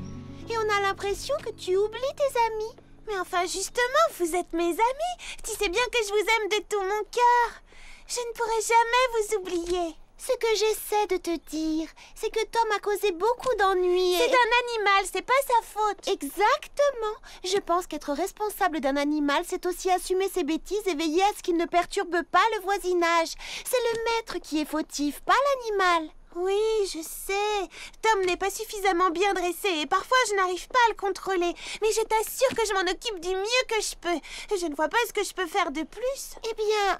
Et on a l'impression que tu oublies tes amis. Mais enfin, justement, vous êtes mes amis. Tu sais bien que je vous aime de tout mon cœur. Je ne pourrai jamais vous oublier. Ce que j'essaie de te dire, c'est que Tom a causé beaucoup d'ennuis. C'est un animal, c'est pas sa faute. Exactement. Je pense qu'être responsable d'un animal, c'est aussi assumer ses bêtises et veiller à ce qu'il ne perturbe pas le voisinage. C'est le maître qui est fautif, pas l'animal. Oui, je sais. Tom n'est pas suffisamment bien dressé et parfois je n'arrive pas à le contrôler. Mais je t'assure que je m'en occupe du mieux que je peux. Je ne vois pas ce que je peux faire de plus. Eh bien,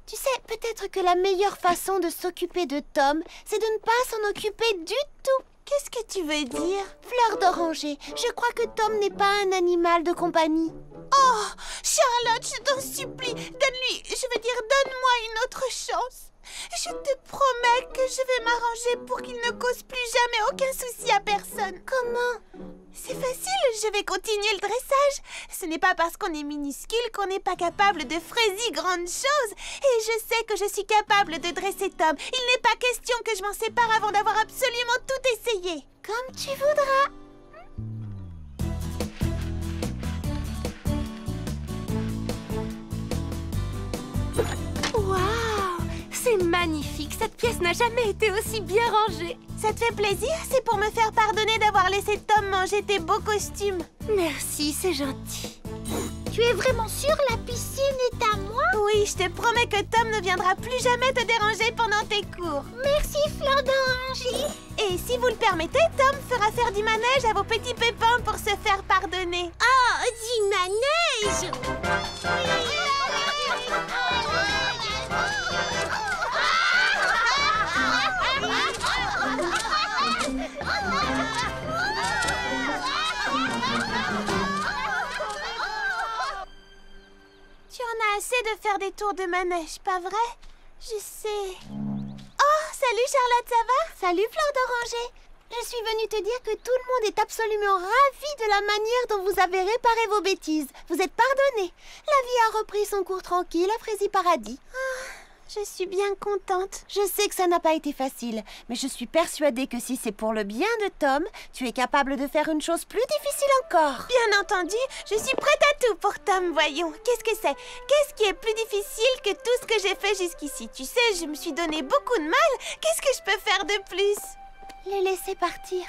tu sais, peut-être que la meilleure façon de s'occuper de Tom, c'est de ne pas s'en occuper du tout. Qu'est-ce que tu veux dire? Fleur d'oranger, je crois que Tom n'est pas un animal de compagnie. Oh, Charlotte, je t'en supplie, donne-moi une autre chance. Je te promets que je vais m'arranger pour qu'il ne cause plus jamais aucun souci à personne. Comment? C'est facile, je vais continuer le dressage. Ce n'est pas parce qu'on est minuscule qu'on n'est pas capable de Frézy grandes choses. Et je sais que je suis capable de dresser Tom. Il n'est pas question que je m'en sépare avant d'avoir absolument tout essayé. Comme tu voudras. Waouh! C'est magnifique! Cette pièce n'a jamais été aussi bien rangée. Ça te fait plaisir? C'est pour me faire pardonner d'avoir laissé Tom manger tes beaux costumes. Merci, c'est gentil. Tu es vraiment sûre la piscine est à moi? Oui, je te promets que Tom ne viendra plus jamais te déranger pendant tes cours. Merci, Fleur d'oranger. Et si vous le permettez, Tom fera faire du manège à vos petits pépins pour se faire pardonner. Oh, du manège! Tu en as assez de faire des tours de manège, pas vrai? Je sais. Oh, salut Charlotte, ça va? Salut Fleur d'oranger. Je suis venue te dire que tout le monde est absolument ravi de la manière dont vous avez réparé vos bêtises. Vous êtes pardonnés. La vie a repris son cours tranquille à Frézy Paradis. Je suis bien contente. Je sais que ça n'a pas été facile, mais je suis persuadée que si c'est pour le bien de Tom, tu es capable de faire une chose plus difficile encore. Bien entendu, je suis prête à tout pour Tom, voyons. Qu'est-ce que c'est? Qu'est-ce qui est plus difficile que tout ce que j'ai fait jusqu'ici? Tu sais, je me suis donné beaucoup de mal. Qu'est-ce que je peux faire de plus? Les laisser partir.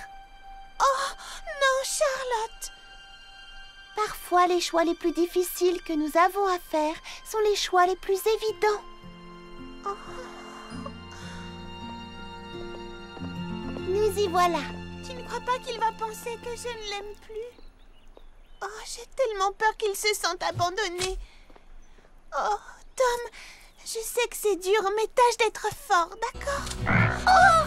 Oh, non, Charlotte. Parfois, les choix les plus difficiles que nous avons à faire sont les choix les plus évidents. Oh. Nous y voilà. Tu ne crois pas qu'il va penser que je ne l'aime plus? Oh, j'ai tellement peur qu'il se sente abandonné. Oh, Tom, je sais que c'est dur, mais tâche d'être fort, d'accord? Oh!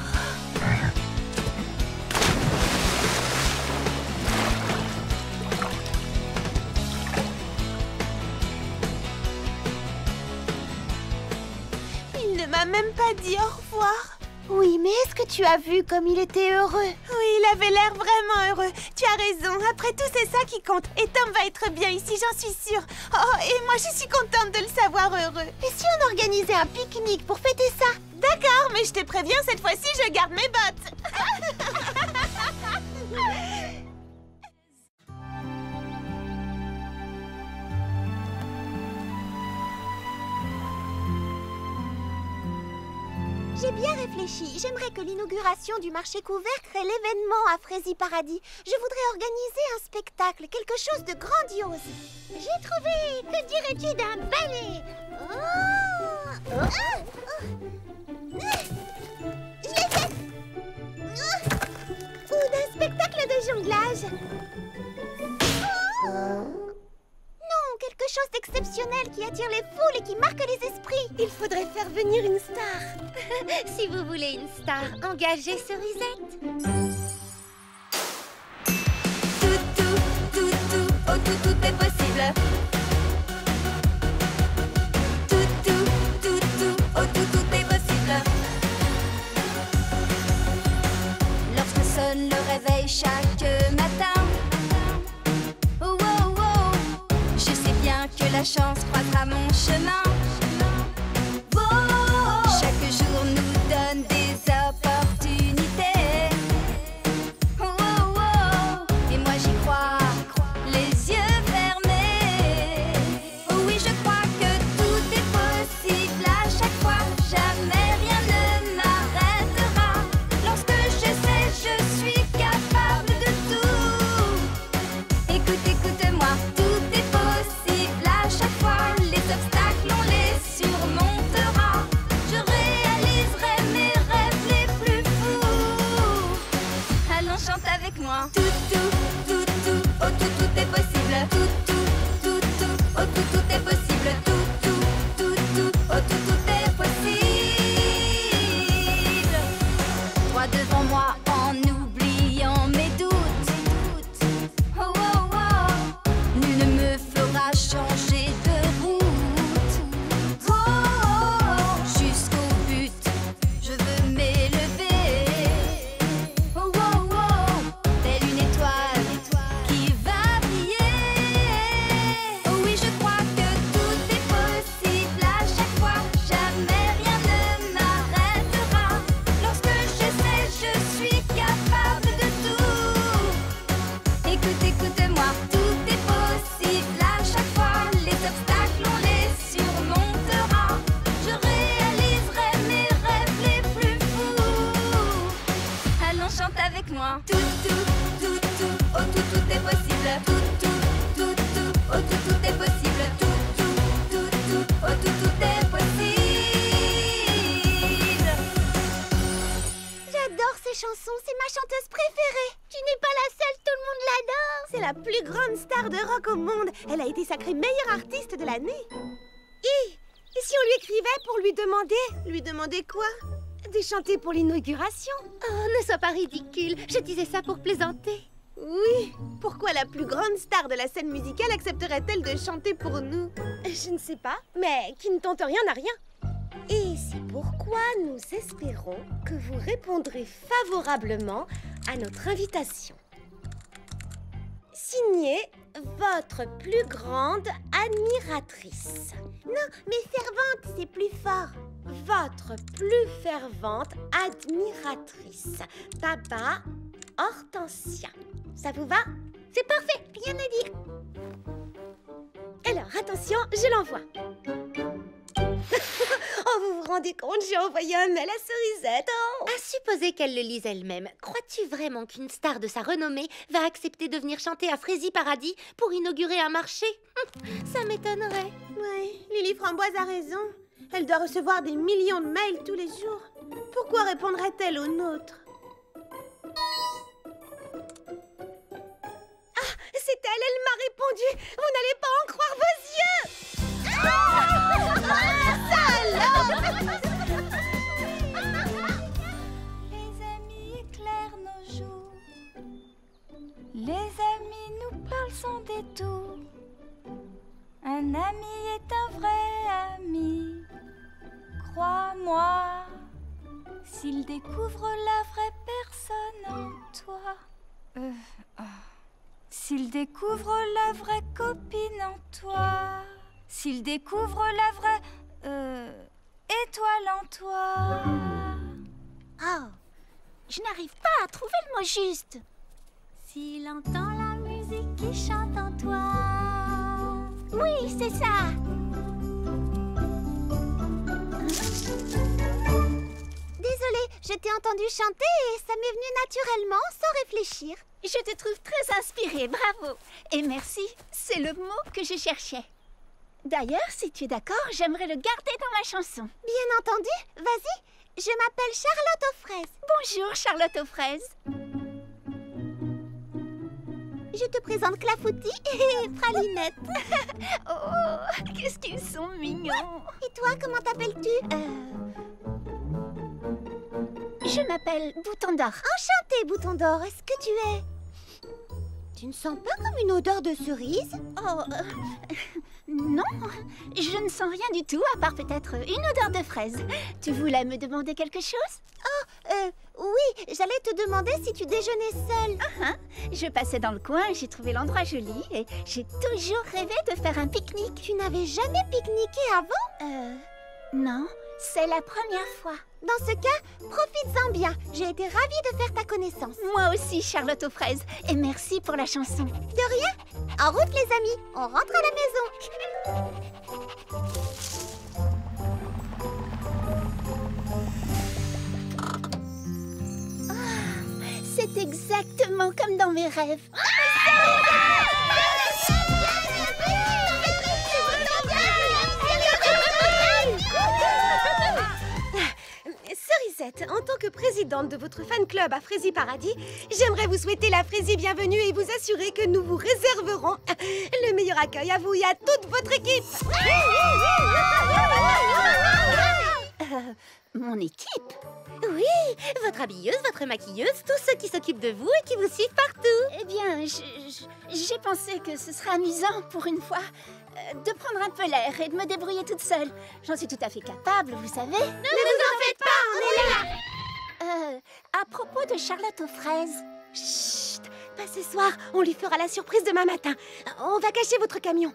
Il ne m'a même pas dit au revoir. Oui, mais est-ce que tu as vu comme il était heureux? Oui, il avait l'air vraiment heureux. Tu as raison. Après tout, c'est ça qui compte. Et Tom va être bien ici, j'en suis sûre. Oh, et moi, je suis contente de le savoir heureux. Et si on organisait un pique-nique pour fêter ça? D'accord, mais je te préviens, cette fois-ci, je garde mes bottes. J'ai bien réfléchi. J'aimerais que l'inauguration du marché couvert crée l'événement à Frézy Paradis. Je voudrais organiser un spectacle, quelque chose de grandiose. J'ai trouvé. Que dirais-tu d'un ballet? Je l'ai fait. Ou d'un spectacle de jonglage. Non, quelque chose d'exceptionnel qui attire les foules et qui marque les esprits. Il faudrait faire venir une star. Si vous voulez une star, engagez Cerisette. Tout, oh tout est possible. Tout, oh tout est possible. Lorsque sonne le réveil chaque matin, oh, oh, oh, je sais bien que la chance croisera mon chemin. Chaque jour nous donne des opportunités. Oh, oh, oh. Et moi j'y crois, les yeux fermés. Oh oui, je crois que tout est possible à chaque fois. Jamais rien ne m'arrêtera. Lorsque je sais, je suis capable de tout. Écoute-moi, tout est possible à chaque fois. Les obstacles, on les surmontera. Je réaliserai mes rêves les plus fous. Allons, chante avec moi. Tout, oh tout est possible. Tout, oh tout est possible. Tout, oh tout est possible. Droit devant moi en oubliant mes doutes. Oh, oh, oh. Nul ne me fera changer de route. Oh, oh, oh. Jusqu'au but, je veux m'élever. Oh, oh, oh. Telle une étoile qui va briller. Oh oui, je crois que tout est possible à chaque fois. Jamais rien ne m'arrêtera. Lorsque je sais, je suis capable de tout. Écoute-moi, tout est possible à chaque fois. Les obstacles, on les surmontera. Je réaliserai mes rêves les plus fous. Allons, chante avec moi. Tout, oh tout est possible. Tout, oh tout est possible. Tout, oh tout est possible. J'adore ces chansons, c'est ma chanteuse préférée. Tu n'es pas la seule, tout le monde l'adore. C'est la plus grande star de rock au monde. Elle a été sacrée meilleure artiste de l'année. Et si on lui écrivait pour lui demander... Lui demander quoi? De chanter pour l'inauguration? Oh, ne sois pas ridicule. Je disais ça pour plaisanter. Oui. Pourquoi la plus grande star de la scène musicale accepterait-elle de chanter pour nous? Je ne sais pas, mais qui ne tente rien n'a rien. Et c'est pourquoi nous espérons que vous répondrez favorablement à notre invitation. signé votre plus grande admiratrice. Non, mais fervente, c'est plus fort. Votre plus fervente admiratrice. Baba Hortensia. Ça vous va? C'est parfait, rien à dire. Alors, attention, je l'envoie. Oh, vous vous rendez compte, j'ai envoyé un mail à Cerisette. Oh. À supposer qu'elle le lise elle-même, crois-tu vraiment qu'une star de sa renommée va accepter de venir chanter à Frézy Paradis pour inaugurer un marché? Ça m'étonnerait. Oui, Lily Framboise a raison. Elle doit recevoir des millions de mails tous les jours. Pourquoi répondrait-elle aux nôtres? Ah, c'est elle m'a répondu. Vous n'allez pas en croire vos yeux. Les amis éclairent nos jours. Les amis nous parlent sans détour. Un ami est un vrai ami. Crois-moi, s'il découvre la vraie personne en toi. S'il découvre la vraie copine en toi. S'il découvre la vraie étoile en toi. Oh, je n'arrive pas à trouver le mot juste. S'il entend la musique qui chante en toi. Oui, c'est ça. Désolée, je t'ai entendu chanter et ça m'est venu naturellement, sans réfléchir. Je te trouve très inspirée, bravo. Et merci, c'est le mot que je cherchais. D'ailleurs, si tu es d'accord, j'aimerais le garder dans ma chanson. Bien entendu, vas-y. Je m'appelle Charlotte aux fraises. Bonjour, Charlotte aux fraises. Je te présente Clafoutis et Pralinette. Oh, qu'est-ce qu'ils sont mignons. Et toi, comment t'appelles-tu? Je m'appelle Bouton d'Or. Enchantée, Bouton d'Or. Est-ce que tu es... Tu ne sens pas comme une odeur de cerise? Oh, non, je ne sens rien du tout, à part peut-être une odeur de fraise. Tu voulais me demander quelque chose? Oui, j'allais te demander si tu déjeunais seule. Je passais dans le coin, j'ai trouvé l'endroit joli et j'ai toujours rêvé de faire un pique-nique. Tu n'avais jamais pique-niqué avant? Non, c'est la première fois. Dans ce cas, profites-en bien. J'ai été ravie de faire ta connaissance. Moi aussi, Charlotte aux fraises. Et merci pour la chanson. De rien. En route, les amis. On rentre à la maison. C'est exactement comme dans mes rêves. Cerisette, en tant que présidente de votre fan club à Frézy Paradis, j'aimerais vous souhaiter la Frézy bienvenue et vous assurer que nous vous réserverons le meilleur accueil à vous et à toute votre équipe. Mon équipe? Oui, votre habilleuse, votre maquilleuse, tous ceux qui s'occupent de vous et qui vous suivent partout. Eh bien, j'ai pensé que ce serait amusant pour une fois de prendre un peu l'air et de me débrouiller toute seule. J'en suis tout à fait capable, vous savez. Ne vous en faites pas, on est là. À propos de Charlotte aux fraises. Chut, pas ce soir, on lui fera la surprise demain matin. On va cacher votre camion.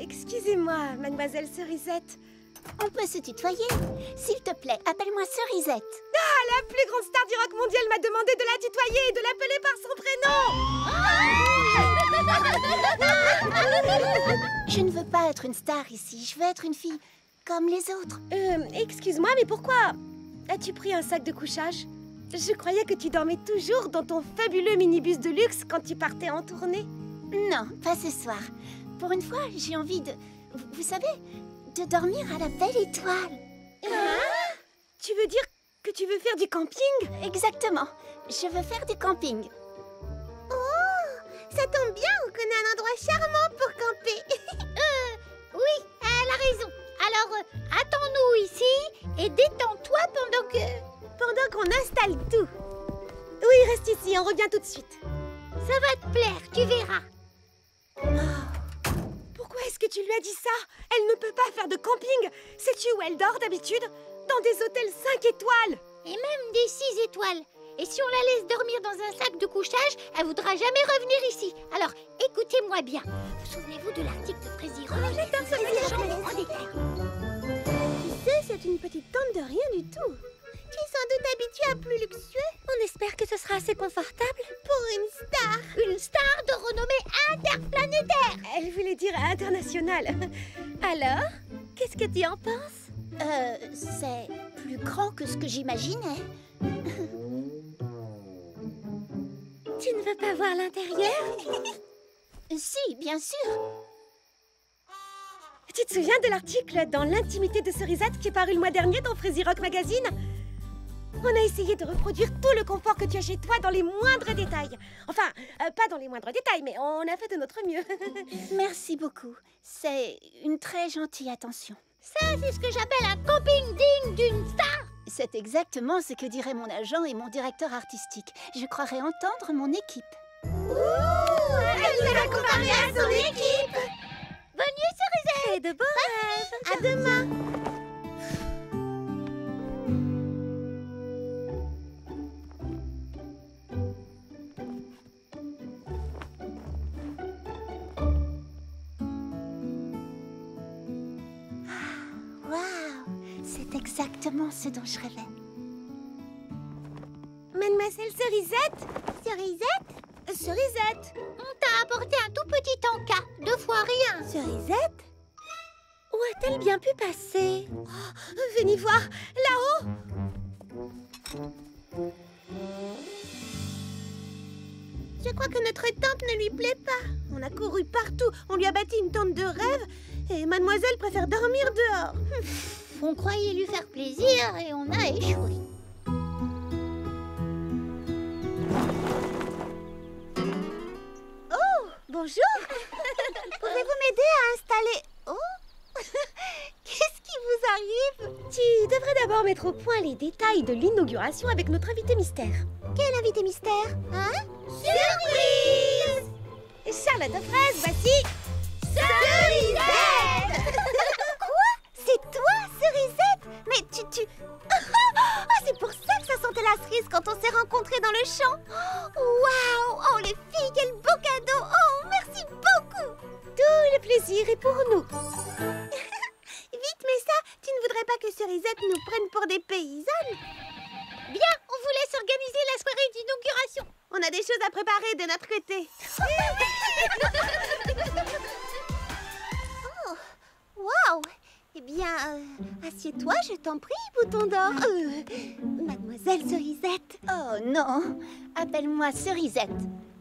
Excusez-moi, mademoiselle Cerisette. On peut se tutoyer. S'il te plaît, appelle-moi Cerisette. Ah, la plus grande star du rock mondial m'a demandé de la tutoyer et de l'appeler par son prénom. Je ne veux pas être une star ici. Je veux être une fille comme les autres. Excuse-moi, mais pourquoi as-tu pris un sac de couchage? Je croyais que tu dormais toujours dans ton fabuleux minibus de luxe quand tu partais en tournée. Non, pas ce soir. Pour une fois, j'ai envie de... Vous savez, de dormir à la belle étoile. Tu veux dire que tu veux faire du camping? Exactement. Je veux faire du camping. Ça tombe bien, on connaît un endroit charmant pour camper. Oui, elle a raison. Alors, attends-nous ici et détends-toi Pendant qu'on installe tout. Oui, reste ici, on revient tout de suite. Ça va te plaire, tu verras. Pourquoi est-ce que tu lui as dit ça? Elle ne peut de camping. Sais-tu où elle dort d'habitude? Dans des hôtels 5 étoiles. Et même des 6 étoiles. Et si on la laisse dormir dans un sac de couchage, elle voudra jamais revenir ici. Alors, écoutez-moi bien. Vous souvenez-vous de l'article de Frézy Rock? En détail. Tu sais, c'est une petite tente de rien du tout. Tu es sans doute habitué à plus luxueux. On espère que ce sera assez confortable. Pour une star. Une star de renommée interplanétaire. Elle voulait dire internationale. Alors, qu'est-ce que tu en penses? C'est plus grand que ce que j'imaginais. Tu ne veux pas voir l'intérieur? Si, bien sûr. Tu te souviens de l'article dans l'intimité de Cerisette qui est paru le mois dernier dans Frézy Rock Magazine? On a essayé de reproduire tout le confort que tu as chez toi dans les moindres détails. Enfin, pas dans les moindres détails, mais on a fait de notre mieux. Merci beaucoup. C'est une très gentille attention. Ça, c'est ce que j'appelle un camping digne d'une star. C'est exactement ce que diraient mon agent et mon directeur artistique. Je croirais entendre mon équipe. Ouh, elle nous a comparé à son équipe. Bonne nuit, Cerisette. Et de beaux rêves. À demain. Waouh, c'est exactement ce dont je rêvais. Mademoiselle Cerisette? Cerisette? Cerisette? On t'a apporté un tout petit encas, 2 fois rien. Cerisette? Où a-t-elle bien pu passer? Oh, venez voir, là-haut! Je crois que notre tente ne lui plaît pas. On a couru partout, on lui a bâti une tente de rêve et mademoiselle préfère dormir dehors. On croyait lui faire plaisir et on a échoué. Bonjour. Pouvez-vous m'aider à installer... Oh. Qu'est-ce qui vous arrive? Tu devrais d'abord mettre au point les détails de l'inauguration avec notre invité mystère. Quel invité mystère? Hein? Surprise! Charlotte aux fraises, voici... Cerisette! Quoi? C'est toi, Cerisette? Mais tu... Oh, c'est pour ça que ça sentait la cerise quand on s'est rencontrés dans le champ. Waouh! Oh, les filles, quel beau cadeau! Oh, merci beaucoup! Tout le plaisir est pour nous. Vite, Messa, tu ne voudrais pas que Cerisette nous prenne pour des paysannes? Bien, on vous laisse organiser la soirée d'inauguration. On a des choses à préparer de notre côté. Oh, waouh! Eh bien, assieds-toi, je t'en prie, bouton d'or. Mademoiselle Cerisette. Oh non, appelle-moi Cerisette.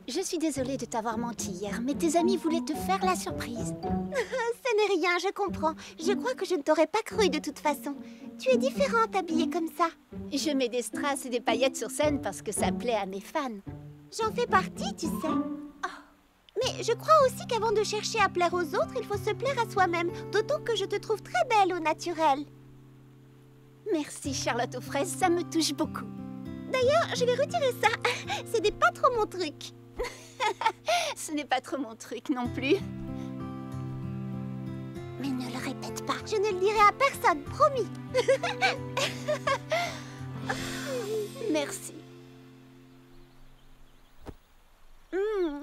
Je suis désolée de t'avoir menti hier, mais tes amis voulaient te faire la surprise. Ce n'est rien, je comprends. Je crois que je ne t'aurais pas cru de toute façon. Tu es différente habillée comme ça. Je mets des strass et des paillettes sur scène parce que ça plaît à mes fans. J'en fais partie, tu sais. Oh. Mais je crois aussi qu'avant de chercher à plaire aux autres, il faut se plaire à soi-même. D'autant que je te trouve très belle au naturel. Merci Charlotte aux fraises, ça me touche beaucoup. D'ailleurs, je vais retirer ça. Ce n'est pas trop mon truc. Ce n'est pas trop mon truc non plus. Mais ne le répète pas. Je ne le dirai à personne, promis. Merci.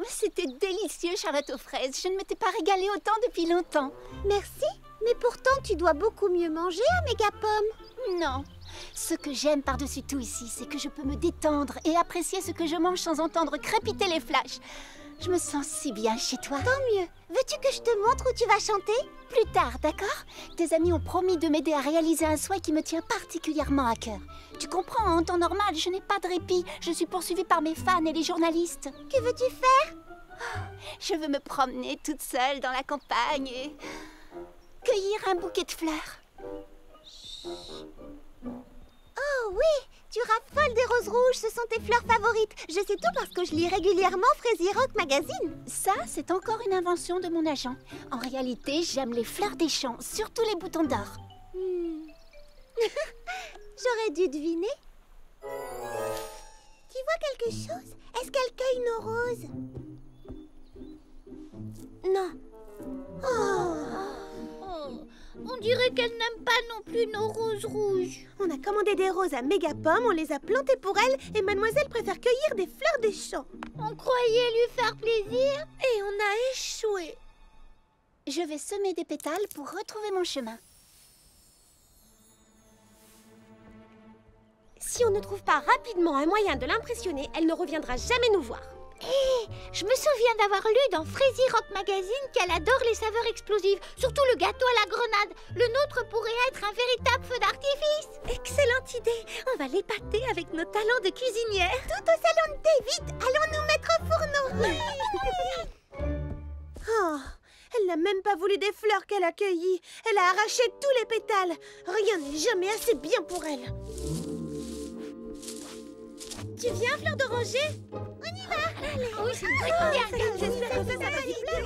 C'était délicieux, Charlotte aux fraises. Je ne m'étais pas régalée autant depuis longtemps. Merci, mais pourtant tu dois beaucoup mieux manger à Mégapomme. Non. Ce que j'aime par-dessus tout ici, c'est que je peux me détendre et apprécier ce que je mange sans entendre crépiter les flashs. Je me sens si bien chez toi. Tant mieux. Veux-tu que je te montre où tu vas chanter? Plus tard, d'accord? Tes amis ont promis de m'aider à réaliser un souhait qui me tient particulièrement à cœur. Tu comprends, en temps normal, je n'ai pas de répit. Je suis poursuivie par mes fans et les journalistes. Que veux-tu faire? Je veux me promener toute seule dans la campagne et cueillir un bouquet de fleurs. Oh oui, tu raffoles des roses rouges, ce sont tes fleurs favorites. Je sais tout parce que je lis régulièrement Frézy Rock Magazine. Ça, c'est encore une invention de mon agent. En réalité, j'aime les fleurs des champs, surtout les boutons d'or. J'aurais dû deviner. Tu vois quelque chose? Est-ce qu'elle cueille nos roses? Non. Oh. On dirait qu'elle n'aime pas non plus nos roses rouges. On a commandé des roses à Mégapom, on les a plantées pour elle et mademoiselle préfère cueillir des fleurs des champs. On croyait lui faire plaisir. Et on a échoué. Je vais semer des pétales pour retrouver mon chemin. Si on ne trouve pas rapidement un moyen de l'impressionner, elle ne reviendra jamais nous voir. Hé, je me souviens d'avoir lu dans Frézy Rock Magazine qu'elle adore les saveurs explosives, surtout le gâteau à la grenade. Le nôtre pourrait être un véritable feu d'artifice. Excellente idée. On va l'épater avec nos talents de cuisinière. Tout au salon de thé, vite, allons nous mettre au fourneau. Oh, elle n'a même pas voulu des fleurs qu'elle a cueillies. Elle a arraché tous les pétales. Rien n'est jamais assez bien pour elle. Tu viens, Fleur d'Oranger? On y va. Allez. Oui, c'est bien. J'espère que ça va lui plaire.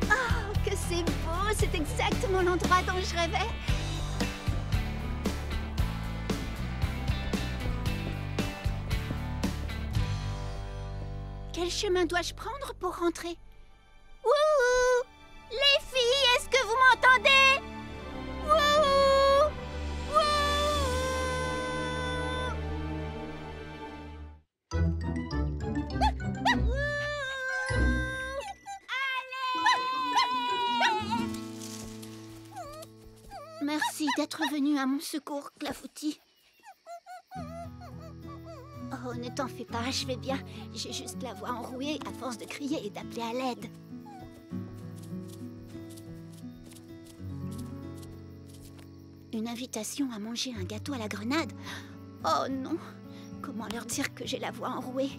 Oh, que c'est beau. C'est exactement l'endroit dont je rêvais. Quel chemin dois-je prendre pour rentrer? Wouhou! Les filles, est-ce que vous m'entendez? Wouhou! Merci d'être venu à mon secours, Clafoutis. Oh, ne t'en fais pas, je vais bien. J'ai juste la voix enrouée à force de crier et d'appeler à l'aide. Une invitation à manger un gâteau à la grenade? Oh non! Comment leur dire que j'ai la voix enrouée?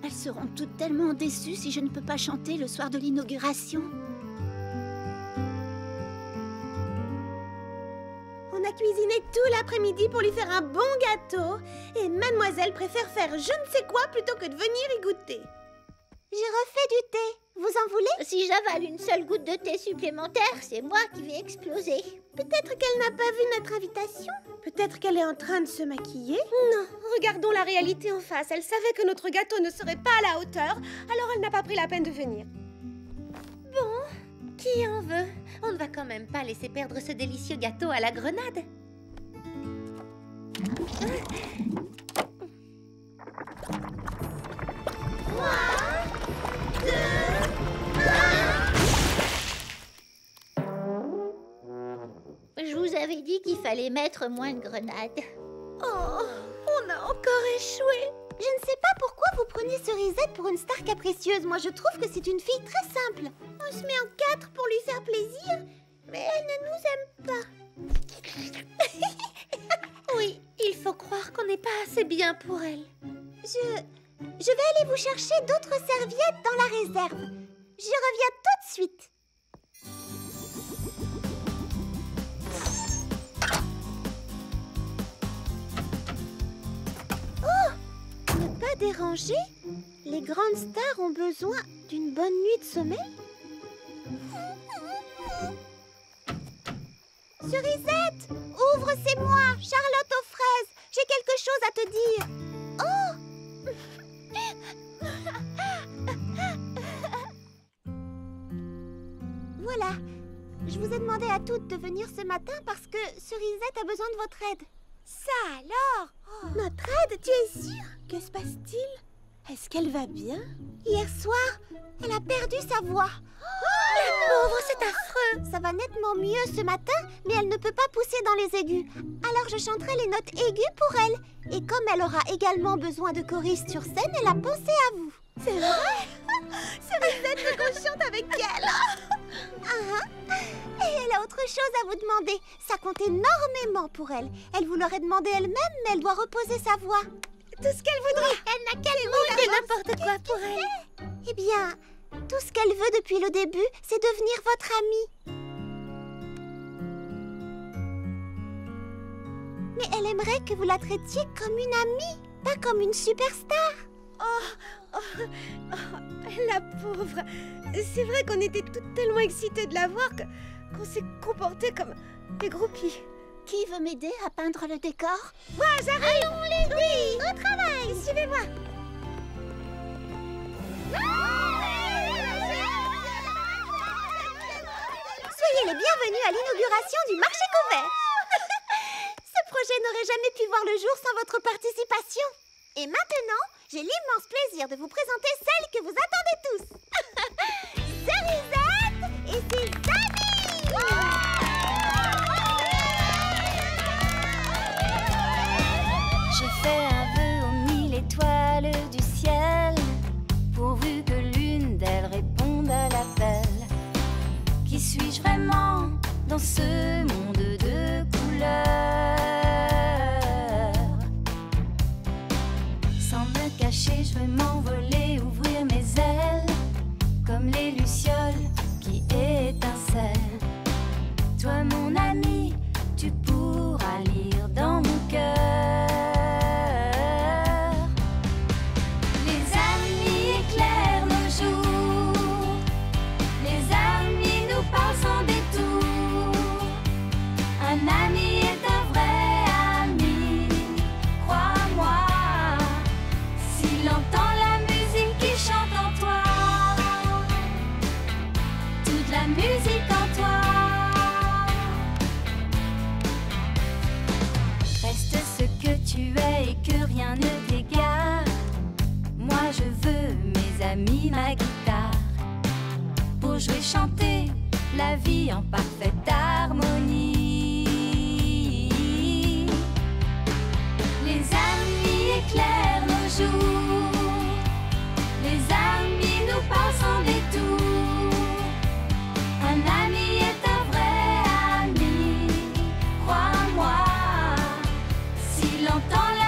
Elles seront toutes tellement déçues si je ne peux pas chanter le soir de l'inauguration. On a cuisiné tout l'après-midi pour lui faire un bon gâteau. Et mademoiselle préfère faire je ne sais quoi plutôt que de venir y goûter. J'ai refait du thé. Vous en voulez? Si j'avale une seule goutte de thé supplémentaire, c'est moi qui vais exploser. Peut-être qu'elle n'a pas vu notre invitation. Peut-être qu'elle est en train de se maquiller. Non, regardons la réalité en face. Elle savait que notre gâteau ne serait pas à la hauteur, alors elle n'a pas pris la peine de venir. Bon, qui en veut? On ne va quand même pas laisser perdre ce délicieux gâteau à la grenade. Je vous avais dit qu'il fallait mettre moins de grenades. Oh, on a encore échoué. Je ne sais pas pourquoi vous prenez Cerisette pour une star capricieuse. Moi, je trouve que c'est une fille très simple. On se met en quatre pour lui faire plaisir, mais elle ne nous aime pas. Oui, il faut croire qu'on n'est pas assez bien pour elle. Je vais aller vous chercher d'autres serviettes dans la réserve. Je reviens tout de suite. Ne pas déranger? Les grandes stars ont besoin d'une bonne nuit de sommeil? Cerisette, ouvre, c'est moi, Charlotte aux fraises. J'ai quelque chose à te dire. Voilà, je vous ai demandé à toutes de venir ce matin parce que Cerisette a besoin de votre aide. Ça alors? Notre aide, tu es sûre? Que se passe-t-il? Est-ce qu'elle va bien? Hier soir, elle a perdu sa voix. La pauvre, c'est affreux. Ça va nettement mieux ce matin, mais elle ne peut pas pousser dans les aigus. Alors je chanterai les notes aiguës pour elle. Et comme elle aura également besoin de choristes sur scène, elle a pensé à vous. C'est vrai? Cerisette veut qu'on chante avec elle. Et elle a autre chose à vous demander. Ça compte énormément pour elle. Elle vous l'aurait demandé elle-même, mais elle doit reposer sa voix. Tout ce qu'elle voudrait. Elle n'a qu'à demander N'importe quoi pour elle. Eh bien, tout ce qu'elle veut depuis le début, c'est devenir votre amie. Mais elle aimerait que vous la traitiez comme une amie, pas comme une superstar. La pauvre. C'est vrai qu'on était toutes tellement excitées de la voir qu'on s'est comporté comme des groupies. Qui veut m'aider à peindre le décor? Moi, j'arrive. Allons l'aider. Au travail. Suivez-moi. Soyez les bienvenus à l'inauguration du marché couvert. Ce projet n'aurait jamais pu voir le jour sans votre participation. Et maintenant, j'ai l'immense plaisir de vous présenter celle que vous attendez tous. Cerisette et ses amis. Je fais un vœu aux 1000 étoiles du ciel, pourvu que l'une d'elles réponde à l'appel. Qui suis-je vraiment dans ce monde de couleurs? Sans me cacher, je veux m'envoler, ouvrir mes ailes, comme les lucioles qui étincellent. Toi, mon ami, tu pourras lire dans mon cœur. Les amis éclairent nos jours, les amis nous parlent sans détour. Un ami est un vrai ami, crois-moi, s'il entend la musique qui chante en toi, toute la musique en toi. Reste ce que tu es et que rien ne t'égare. Moi je veux mes amis, ma guitare, pour jouer, chanter la vie en parfaite harmonie. Les amis éclairent nos jours, les amis nous parlent sans détour. Un ami est un vrai ami, crois-moi, s'il entend la